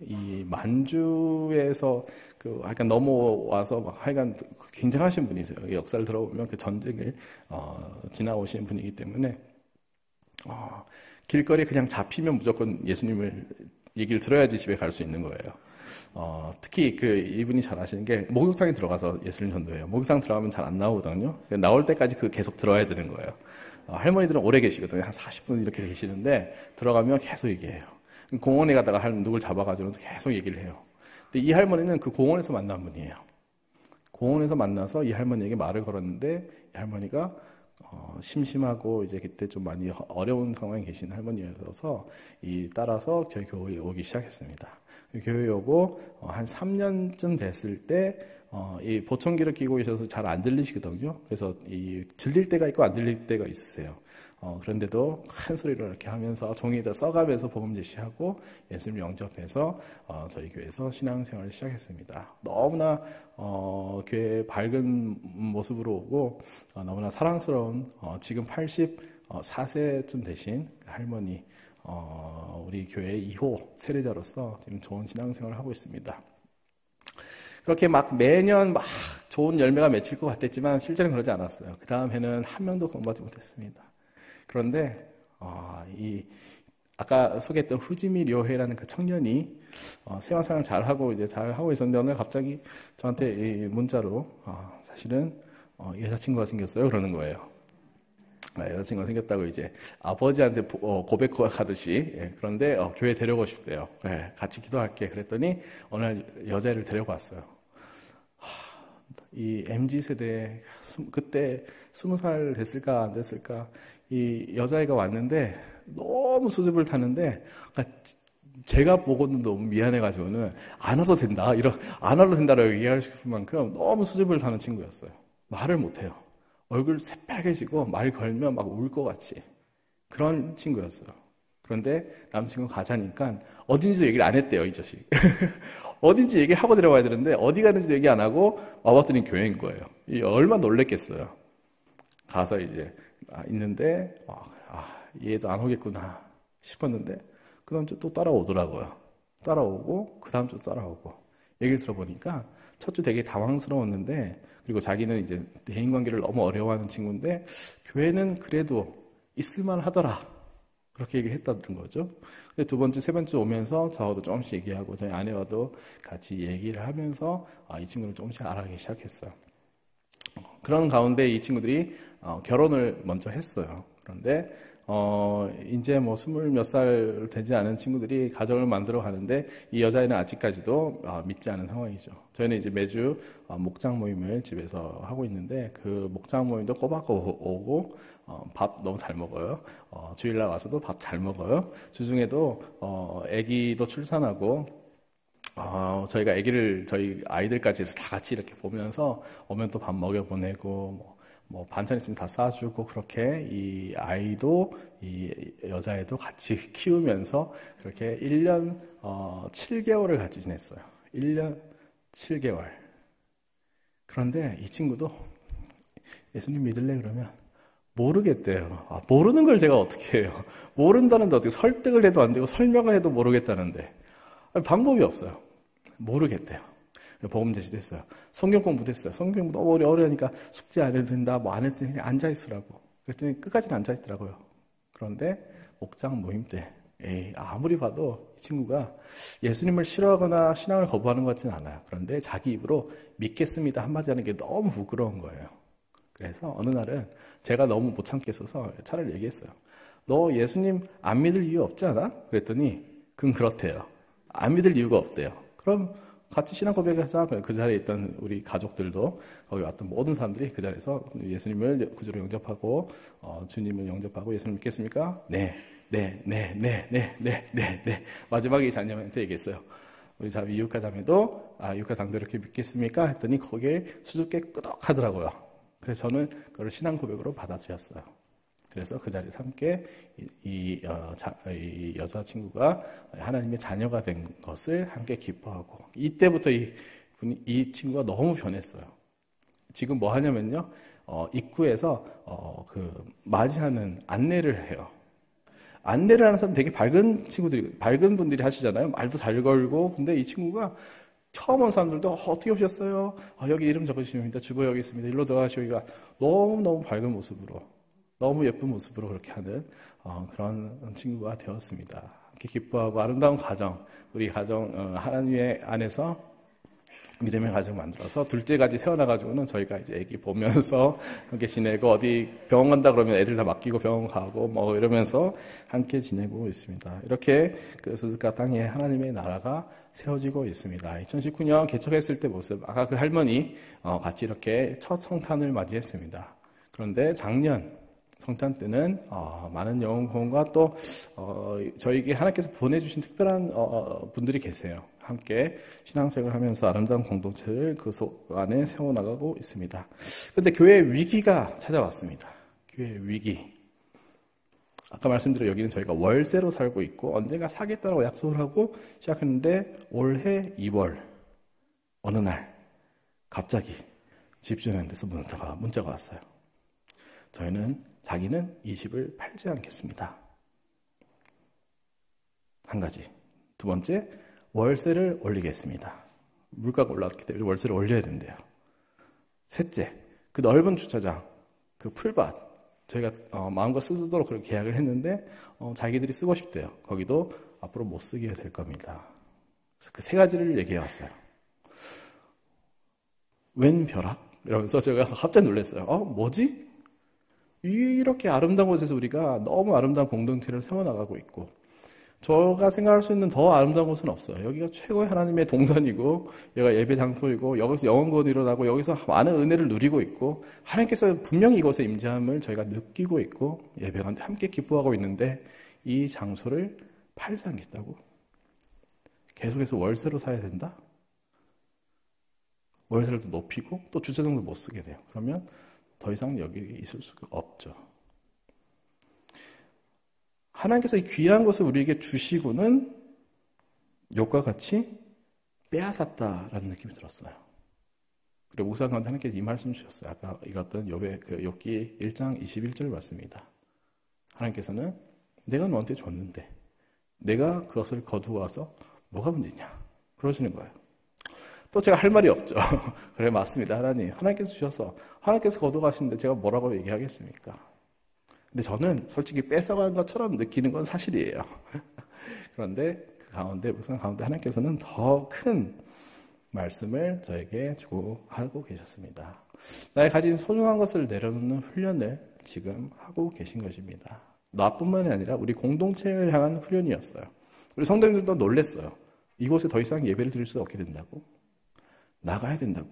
이 만주에서 하여간 넘어와서 막 하여간 굉장하신 분이세요. 역사를 들어보면 그 전쟁을 지나오신 분이기 때문에 길거리에 그냥 잡히면 무조건 예수님을 얘기를 들어야지 집에 갈 수 있는 거예요. 특히 이분이 잘 아시는 게 목욕탕에 들어가서 예수님 전도해요. 목욕탕 들어가면 잘 안 나오거든요. 나올 때까지 계속 들어야 되는 거예요. 할머니들은 오래 계시거든요. 한 40분 이렇게 계시는데 들어가면 계속 얘기해요. 공원에 가다가 누굴 잡아가지고 계속 얘기를 해요. 근데 이 할머니는 그 공원에서 만난 분이에요. 공원에서 만나서 이 할머니에게 말을 걸었는데 이 할머니가 심심하고 이제 그때 좀 많이 어려운 상황에 계신 할머니여서 따라서 저희 교회에 오기 시작했습니다. 교회에 오고 한 3년쯤 됐을 때 이 보청기를 끼고 계셔서 잘 안 들리시거든요. 그래서 들릴 때가 있고 안 들릴 때가 있으세요. 그런데도 큰 소리로 이렇게 하면서 종이에다 써가면서 복음 제시하고 예수님을 영접해서 저희 교회에서 신앙생활을 시작했습니다. 너무나 교회에 밝은 모습으로 오고 너무나 사랑스러운 지금 84세쯤 되신 할머니 우리 교회 2호 세례자로서 지금 좋은 신앙생활을 하고 있습니다. 그렇게 막 매년 막 좋은 열매가 맺힐 것 같았지만 실제는 그러지 않았어요. 그 다음 해는 한 명도 구원받지 못했습니다. 그런데 아까 소개했던 후지미 료헤라는 그 청년이 세왕생활 잘하고 이제 잘하고 있었는데 어느 날 갑자기 저한테 문자로 사실은 여자친구가 생겼어요 그러는 거예요. 여자친구가 생겼다고 이제 아버지한테 고백하듯이 그런데 교회 데려오고 싶대요. 같이 기도할게 그랬더니 어느 날 여자를 데리고 왔어요. 이 MZ세대 그때 20살 됐을까 안 됐을까 이 여자애가 왔는데 너무 수줍을 타는데 제가 보고는 너무 미안해가지고는 안 와도 된다 안 와도 된다라고 얘기할 싶을 만큼 너무 수줍을 타는 친구였어요. 말을 못해요. 얼굴 새빨개지고 말 걸면 막 울 것 같이 그런 친구였어요. 그런데 남친구 가자니까 어딘지도 얘기를 안 했대요 이 자식. 어딘지 얘기하고 들어가야 되는데 어디 가는지도 얘기 안 하고 와봤더니 교회인 거예요. 얼마나 놀랬겠어요. 가서 이제 있는데 얘도 안 오겠구나 싶었는데 그 다음 주 또 따라오더라고요. 따라오고 그 다음 주 따라오고 얘기를 들어보니까 첫 주 되게 당황스러웠는데 그리고 자기는 이제 대인관계를 너무 어려워하는 친구인데 교회는 그래도 있을만 하더라 그렇게 얘기했다는 거죠. 근데 두 번째, 세 번째 오면서 저하고도 조금씩 얘기하고 저희 아내와도 같이 얘기를 하면서 이 친구를 조금씩 알아가기 시작했어요. 그런 가운데 이 친구들이 결혼을 먼저 했어요. 그런데 이제 뭐 20몇 살 되지 않은 친구들이 가정을 만들어 가는데 이 여자애는 아직까지도 믿지 않은 상황이죠. 저희는 이제 매주 목장 모임을 집에서 하고 있는데 그 목장 모임도 꼬박 오고 밥 너무 잘 먹어요. 주일날 와서도 밥 잘 먹어요. 주중에도 아기도 출산하고 저희가 저희 아이들까지 해서 다 같이 이렇게 보면서 오면 또 밥 먹여 보내고 뭐 반찬 있으면 다 싸주고 그렇게 이 아이도 이 여자애도 같이 키우면서 그렇게 1년 7개월을 같이 지냈어요. 1년 7개월. 그런데 이 친구도 예수님 믿을래 그러면 모르겠대요. 모르는 걸 제가 어떻게 해요? 모른다는데 어떻게 설득을 해도 안 되고 설명을 해도 모르겠다는데 방법이 없어요. 모르겠대요. 복음 제시도 했어요. 성경 공부도 했어요. 성경 공부 너무 어려우니까 숙제 안 해도 된다. 뭐 안 해도 되니까 앉아있으라고. 그랬더니 끝까지는 앉아있더라고요. 그런데 목장 모임 때 아무리 봐도 이 친구가 예수님을 싫어하거나 신앙을 거부하는 것 같지는 않아요. 그런데 자기 입으로 믿겠습니다 한마디 하는 게 너무 부끄러운 거예요. 그래서 어느 날은 제가 너무 못 참겠어서 차라리 얘기했어요. 너 예수님 안 믿을 이유 없지 않아? 그랬더니 그건 그렇대요. 안 믿을 이유가 없대요. 그럼 같이 신앙 고백하자. 그 자리에 있던 우리 가족들도 거기 왔던 모든 사람들이 그 자리에서 예수님을 구주로 영접하고 주님을 영접하고 예수님 믿겠습니까? 네. 마지막에 이 자녀한테 얘기했어요. 우리 자매 유카 자매도 유카 장도 이렇게 믿겠습니까? 했더니 거기에 수줍게 끄덕하더라고요. 그래서 저는 그걸 신앙 고백으로 받아주었어요. 그래서 그 자리에서 함께 이 여자친구가 하나님의 자녀가 된 것을 함께 기뻐하고, 이때부터 이 친구가 너무 변했어요. 지금 뭐 하냐면요, 입구에서 맞이하는 안내를 해요. 안내를 하는 사람 되게 밝은 분들이 하시잖아요. 말도 잘 걸고. 근데 이 친구가 처음 온 사람들도 어떻게 오셨어요? 여기 이름 적으시면 됩니다. 주보 여기 있습니다. 일로 들어가시오기가 너무너무 밝은 모습으로, 너무 예쁜 모습으로 그렇게 하는 그런 친구가 되었습니다. 이렇게 기뻐하고 아름다운 가정, 우리 가정, 하나님의 안에서 믿음의 가정 만들어서 둘째까지 태어나가지고는 저희가 이제 애기 보면서 함께 지내고, 어디 병원 간다 그러면 애들 다 맡기고 병원 가고 뭐 이러면서 함께 지내고 있습니다. 이렇게 그 스스카 땅에 하나님의 나라가 세워지고 있습니다. 2019년 개척했을 때 모습, 아까 그 할머니 같이 이렇게 첫 성탄을 맞이했습니다. 그런데 작년 성탄 때는 많은 영혼 구원과 또 저에게 하나님께서 보내주신 특별한 분들이 계세요. 함께 신앙생활을 하면서 아름다운 공동체를 그 안에 세워나가고 있습니다. 그런데 교회에 위기가 찾아왔습니다. 교회의 위기. 아까 말씀드린 여기는 저희가 월세로 살고 있고 언젠가 사겠다고 약속을 하고 시작했는데 올해 2월 어느 날 갑자기 집주인한 데서 문자가 왔어요. 자기는 이 집을 팔지 않겠습니다. 한 가지. 두 번째, 월세를 올리겠습니다. 물가가 올랐기 때문에 월세를 올려야 된대요. 셋째, 그 넓은 주차장, 그 풀밭, 저희가 마음껏 쓰도록 그렇게 계약을 했는데 자기들이 쓰고 싶대요. 거기도 앞으로 못 쓰게 될 겁니다. 그래서 그 세 가지를 얘기해 왔어요. 웬 벼락? 이러면서 제가 갑자기 놀랐어요. 뭐지? 이렇게 아름다운 곳에서 우리가 너무 아름다운 공동체를 세워나가고 있고, 저가 생각할 수 있는 더 아름다운 곳은 없어요. 여기가 최고의 하나님의 동산이고, 여기가 예배 장소이고, 여기서 영원권이 일어나고, 여기서 많은 은혜를 누리고 있고, 하나님께서 분명히 이곳에 임재함을 저희가 느끼고 있고, 예배가 함께 기뻐하고 있는데, 이 장소를 팔지 않겠다고? 계속해서 월세로 사야 된다? 월세를 또 높이고, 또 주차장도 못 쓰게 돼요. 그러면 더 이상 여기 있을 수가 없죠. 하나님께서 이 귀한 것을 우리에게 주시고는 욕과 같이 빼앗았다라는 느낌이 들었어요. 그리고 우상 가운데 하나님께서 이 말씀 주셨어요. 아까 읽었던 욥기 1장 21절 말씀입니다. 하나님께서는 내가 너한테 줬는데 내가 그것을 거두어서 뭐가 문제냐? 그러시는 거예요. 또 제가 할 말이 없죠. 그래, 맞습니다. 하나님께서 주셔서 하나님께서 거둬가시는데 제가 뭐라고 얘기하겠습니까? 근데 저는 솔직히 뺏어간 것처럼 느끼는 건 사실이에요. 그런데 그 가운데, 묵상 가운데 하나님께서는 더 큰 말씀을 저에게 주고 하고 계셨습니다. 나의 가진 소중한 것을 내려놓는 훈련을 지금 하고 계신 것입니다. 나뿐만이 아니라 우리 공동체를 향한 훈련이었어요. 우리 성도님들도 놀랐어요. 이곳에 더 이상 예배를 드릴 수 없게 된다고? 나가야 된다고?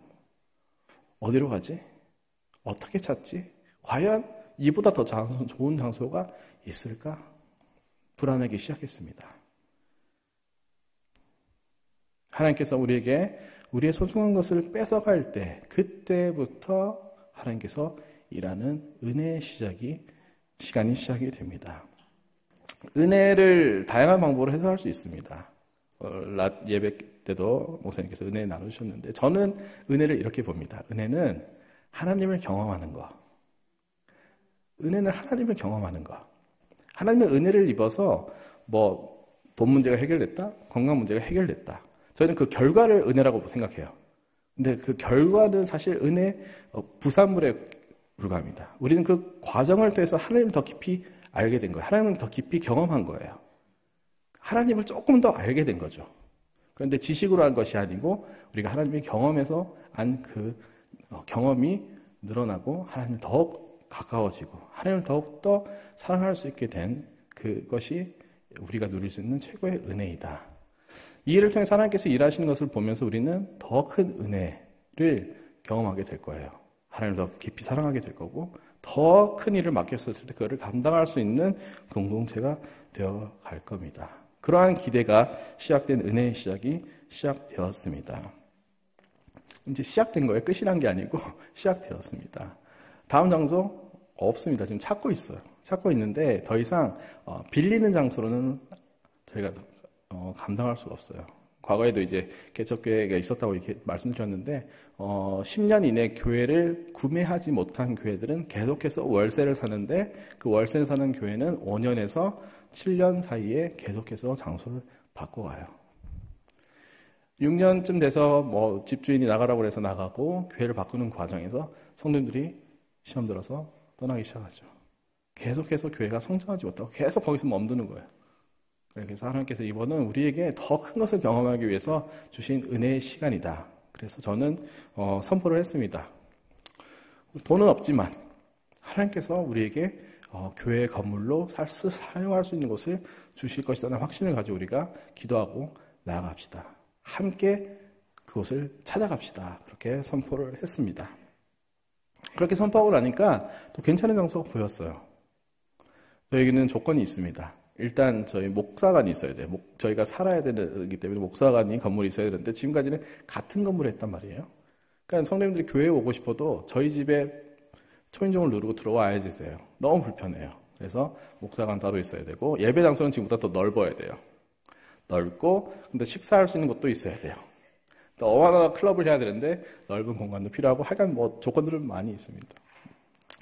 어디로 가지? 어떻게 찾지? 과연 이보다 더 좋은 장소가 있을까? 불안하기 시작했습니다. 하나님께서 우리에게 우리의 소중한 것을 뺏어갈 때, 그때부터 하나님께서 일하는 은혜의 시간이 시작이 됩니다. 은혜를 다양한 방법으로 해석할 수 있습니다. 낮 예배 때도 목사님께서 은혜 나누셨는데, 저는 은혜를 이렇게 봅니다. 은혜는 하나님을 경험하는 거. 은혜는 하나님을 경험하는 거. 하나님의 은혜를 입어서 돈 문제가 해결됐다, 건강 문제가 해결됐다. 저희는 그 결과를 은혜라고 생각해요. 근데 그 결과는 사실 은혜 부산물에 불과합니다. 우리는 그 과정을 통해서 하나님을 더 깊이 알게 된 거예요. 하나님을 더 깊이 경험한 거예요. 하나님을 조금 더 알게 된 거죠. 그런데 지식으로 한 것이 아니고 우리가 하나님의 경험에서 그 경험이 늘어나고 하나님을 더욱 가까워지고 하나님을 더욱더 사랑할 수 있게 된 그것이 우리가 누릴 수 있는 최고의 은혜이다. 이 일을 통해 하나님께서 일하시는 것을 보면서 우리는 더 큰 은혜를 경험하게 될 거예요. 하나님을 더 깊이 사랑하게 될 거고, 더 큰 일을 맡겼을 때 그거를 감당할 수 있는 공동체가 되어 갈 겁니다. 그러한 기대가 시작된 은혜의 시작이 시작되었습니다. 이제 시작된 거예요. 끝이 난 게 아니고 시작되었습니다. 다음 장소 없습니다. 지금 찾고 있어요. 찾고 있는데 더 이상 빌리는 장소로는 저희가 감당할 수가 없어요. 과거에도 이제 개척교회가 있었다고 이렇게 말씀드렸는데 10년 이내 교회를 구매하지 못한 교회들은 계속해서 월세를 사는데 그 월세를 사는 교회는 5년에서 7년 사이에 계속해서 장소를 바꿔가요. 6년쯤 돼서 뭐 집주인이 나가라고 해서 나가고 교회를 바꾸는 과정에서 성도님들이 시험 들어서 떠나기 시작하죠. 계속해서 교회가 성장하지 못하고 계속 거기서 멈드는 거예요. 그래서 하나님께서 이번은 우리에게 더 큰 것을 경험하기 위해서 주신 은혜의 시간이다. 그래서 저는 선포를 했습니다. 돈은 없지만 하나님께서 우리에게 교회 건물로 사용할 수 있는 곳을 주실 것이라는 확신을 가지고 우리가 기도하고 나아갑시다. 함께 그곳을 찾아갑시다. 그렇게 선포를 했습니다. 그렇게 선포하고 나니까 또 괜찮은 장소가 보였어요. 저에게는 조건이 있습니다. 일단 저희 목사관이 있어야 돼요. 저희가 살아야 되기 때문에 목사관이 건물이 있어야 되는데 지금까지는 같은 건물에 했단 말이에요. 그러니까 성도님들이 교회에 오고 싶어도 저희 집에 초인종을 누르고 들어와야지 돼요. 너무 불편해요. 그래서 목사관 따로 있어야 되고 예배 장소는 지금보다 더 넓어야 돼요. 넓고 근데 식사할 수 있는 곳도 있어야 돼요. 또 어마어마한 클럽을 해야 되는데 넓은 공간도 필요하고 하여간 뭐 조건들은 많이 있습니다.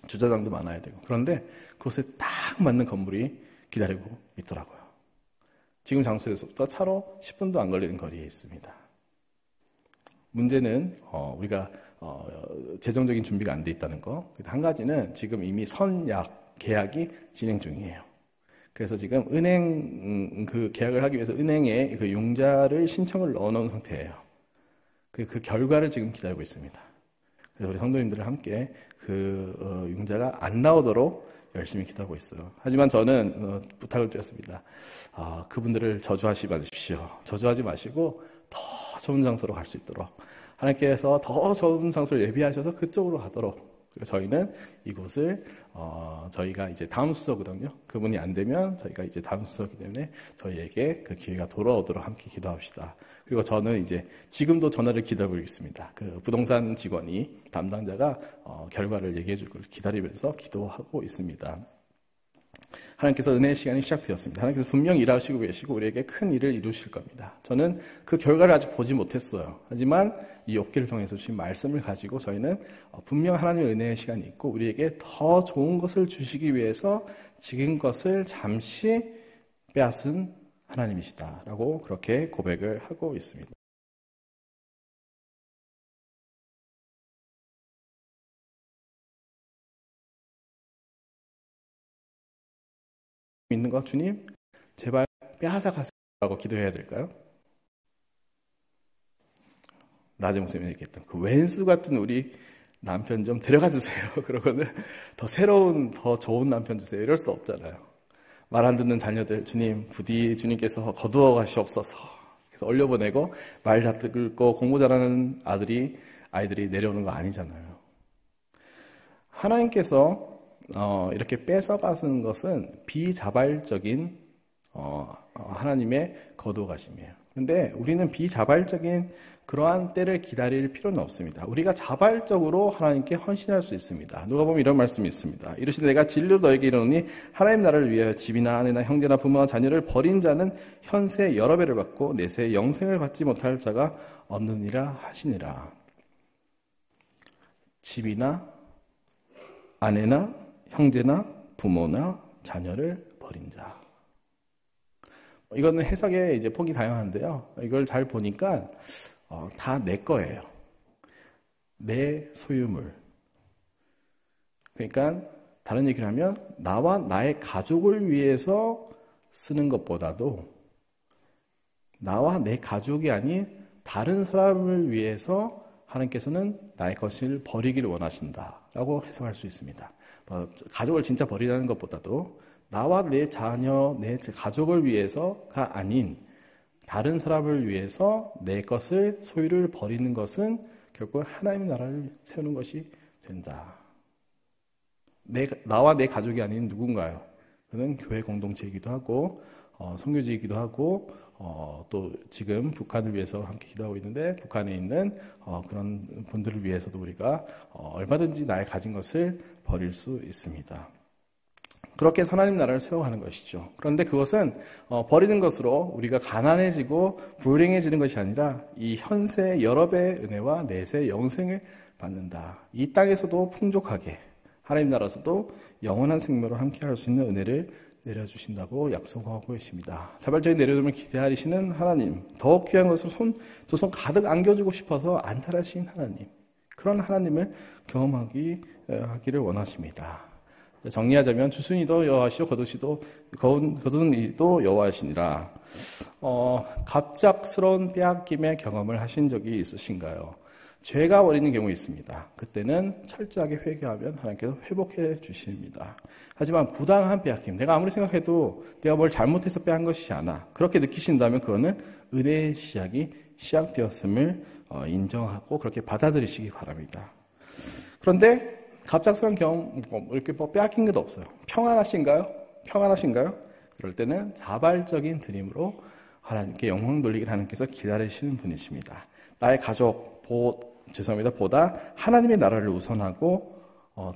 주차장도 많아야 되고 그런데 그곳에 딱 맞는 건물이 기다리고 있더라고요. 지금 장소에서부터 차로 10분도 안 걸리는 거리에 있습니다. 문제는 우리가 재정적인 준비가 안 돼 있다는 거. 한 가지는 지금 이미 계약이 진행 중이에요. 그래서 지금 은행 그 계약을 하기 위해서 은행에 그 융자를 신청을 넣어놓은 상태예요. 그 결과를 지금 기다리고 있습니다. 그래서 우리 성도님들을 함께 그 융자가 안 나오도록 열심히 기도하고 있어요. 하지만 저는 부탁을 드렸습니다. 그분들을 저주하지 마십시오. 저주하지 마시고 더 좋은 장소로 갈 수 있도록 하나님께서 더 좋은 장소를 예비하셔서 그쪽으로 가도록. 그리고 저희는 이곳을 저희가 이제 다음 수서거든요. 그분이 안 되면 저희가 이제 다음 수서이기 때문에 저희에게 그 기회가 돌아오도록 함께 기도합시다. 그리고 저는 이제 지금도 전화를 기다리고 있습니다. 그 부동산 직원이 담당자가 결과를 얘기해 줄 걸 기다리면서 기도하고 있습니다. 하나님께서 은혜의 시간이 시작되었습니다. 하나님께서 분명히 일하시고 계시고 우리에게 큰 일을 이루실 겁니다. 저는 그 결과를 아직 보지 못했어요. 하지만 이 욥기를 통해서 주신 말씀을 가지고 저희는 분명 하나님의 은혜의 시간이 있고 우리에게 더 좋은 것을 주시기 위해서 지금 것을 잠시 빼앗은 하나님이시다라고 그렇게 고백을 하고 있습니다. 믿는 거 주님 제발 빼앗아 가세요라고 기도해야 될까요? 낮에 목사님이 얘기했던 그 왼수 같은 우리 남편 좀 데려가 주세요. 그러고는 더 새로운 더 좋은 남편 주세요. 이럴 수 없잖아요. 말 안 듣는 자녀들 주님 부디 주님께서 거두어 가시옵소서. 그래서 올려보내고 말 다 듣고 공부 잘하는 아이들이 내려오는 거 아니잖아요. 하나님께서 이렇게 뺏어가는 것은 비자발적인 하나님의 거두어 가심이에요. 그런데 우리는 비자발적인 그러한 때를 기다릴 필요는 없습니다. 우리가 자발적으로 하나님께 헌신할 수 있습니다. 누가 보면 이런 말씀이 있습니다. 이르시되 내가 진리로 너에게 이르노니 하나님 나라를 위하여 집이나 아내나 형제나 부모나 자녀를 버린 자는 현세 여러 배를 받고 내세 영생을 받지 못할 자가 없느니라 하시니라. 집이나 아내나 형제나 부모나 자녀를 버린 자. 이거는 해석에 이제 폭이 다양한데요. 이걸 잘 보니까 다 내 거예요. 내 소유물. 그러니까 다른 얘기를 하면 나와 나의 가족을 위해서 쓰는 것보다도 나와 내 가족이 아닌 다른 사람을 위해서 하나님께서는 나의 것을 버리기를 원하신다라고 해석할 수 있습니다. 가족을 진짜 버리라는 것보다도 나와 내 자녀, 내 가족을 위해서가 아닌 다른 사람을 위해서 내 것을, 소유를 버리는 것은 결국 하나님의 나라를 세우는 것이 된다. 나와 내 가족이 아닌 누군가요? 그는 교회 공동체이기도 하고 선교지이기도 하고 또 지금 북한을 위해서 함께 기도하고 있는데 북한에 있는 그런 분들을 위해서도 우리가 얼마든지 나의 가진 것을 버릴 수 있습니다. 그렇게 하나님 나라를 세워가는 것이죠. 그런데 그것은 버리는 것으로 우리가 가난해지고 불행해지는 것이 아니라 이 현세의 여러 배의 은혜와 내세의 영생을 받는다. 이 땅에서도 풍족하게 하나님 나라에서도 영원한 생명으로 함께할 수 있는 은혜를 내려주신다고 약속하고 있습니다. 자발적인 내려둠을 기대하시는 하나님, 더욱 귀한 것을 두 손 가득 안겨주고 싶어서 안탈하신 하나님, 그런 하나님을 경험하기를 원하십니다. 정리하자면 주순이도 여호와시요 거두는 이도 여호와시니라. 갑작스러운 빼앗김의 경험을 하신 적이 있으신가요? 죄가 버리는 경우 있습니다. 그때는 철저하게 회개하면 하나님께서 회복해 주십니다. 하지만 부당한 빼앗김, 내가 아무리 생각해도 내가 뭘 잘못해서 빼앗은 것이지 않아, 그렇게 느끼신다면 그거는 은혜의 시작되었음을 인정하고 그렇게 받아들이시기 바랍니다. 그런데 갑작스러운 경험, 이렇게 빼앗긴 것도 없어요. 평안하신가요? 그럴 때는 자발적인 드림으로 하나님께 영광 돌리기를 하나님께서 기다리시는 분이십니다. 나의 가족, 보다 하나님의 나라를 우선하고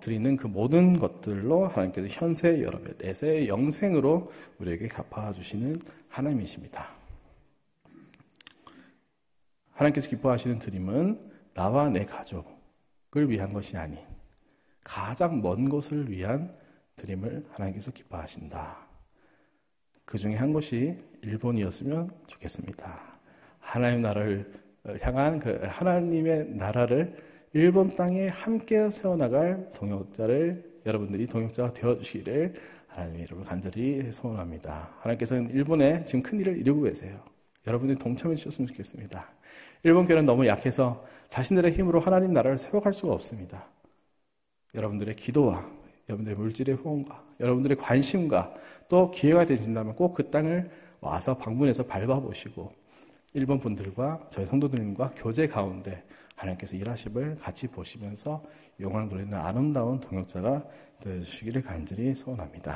드리는 그 모든 것들로 하나님께서 현세 여러 배, 내세의 영생으로 우리에게 갚아주시는 하나님이십니다. 하나님께서 기뻐하시는 드림은 나와 내 가족을 위한 것이 아닌 가장 먼 곳을 위한 드림을 하나님께서 기뻐하신다. 그 중에 한 곳이 일본이었으면 좋겠습니다. 하나님 나라를 향한 그 하나님의 나라를 일본 땅에 함께 세워나갈 여러분들이 동역자가 되어주시기를 하나님의 이름으로 간절히 소원합니다. 하나님께서는 일본에 지금 큰 일을 이루고 계세요. 여러분들이 동참해 주셨으면 좋겠습니다. 일본 교회는 너무 약해서 자신들의 힘으로 하나님 나라를 세워갈 수가 없습니다. 여러분들의 기도와 여러분들의 물질의 후원과 여러분들의 관심과 또 기회가 되신다면 꼭 그 땅을 와서 방문해서 밟아보시고 일본 분들과 저희 성도들과 교제 가운데 하나님께서 일하심을 같이 보시면서 영광 돌리는 아름다운 동역자가 되어주시기를 간절히 소원합니다.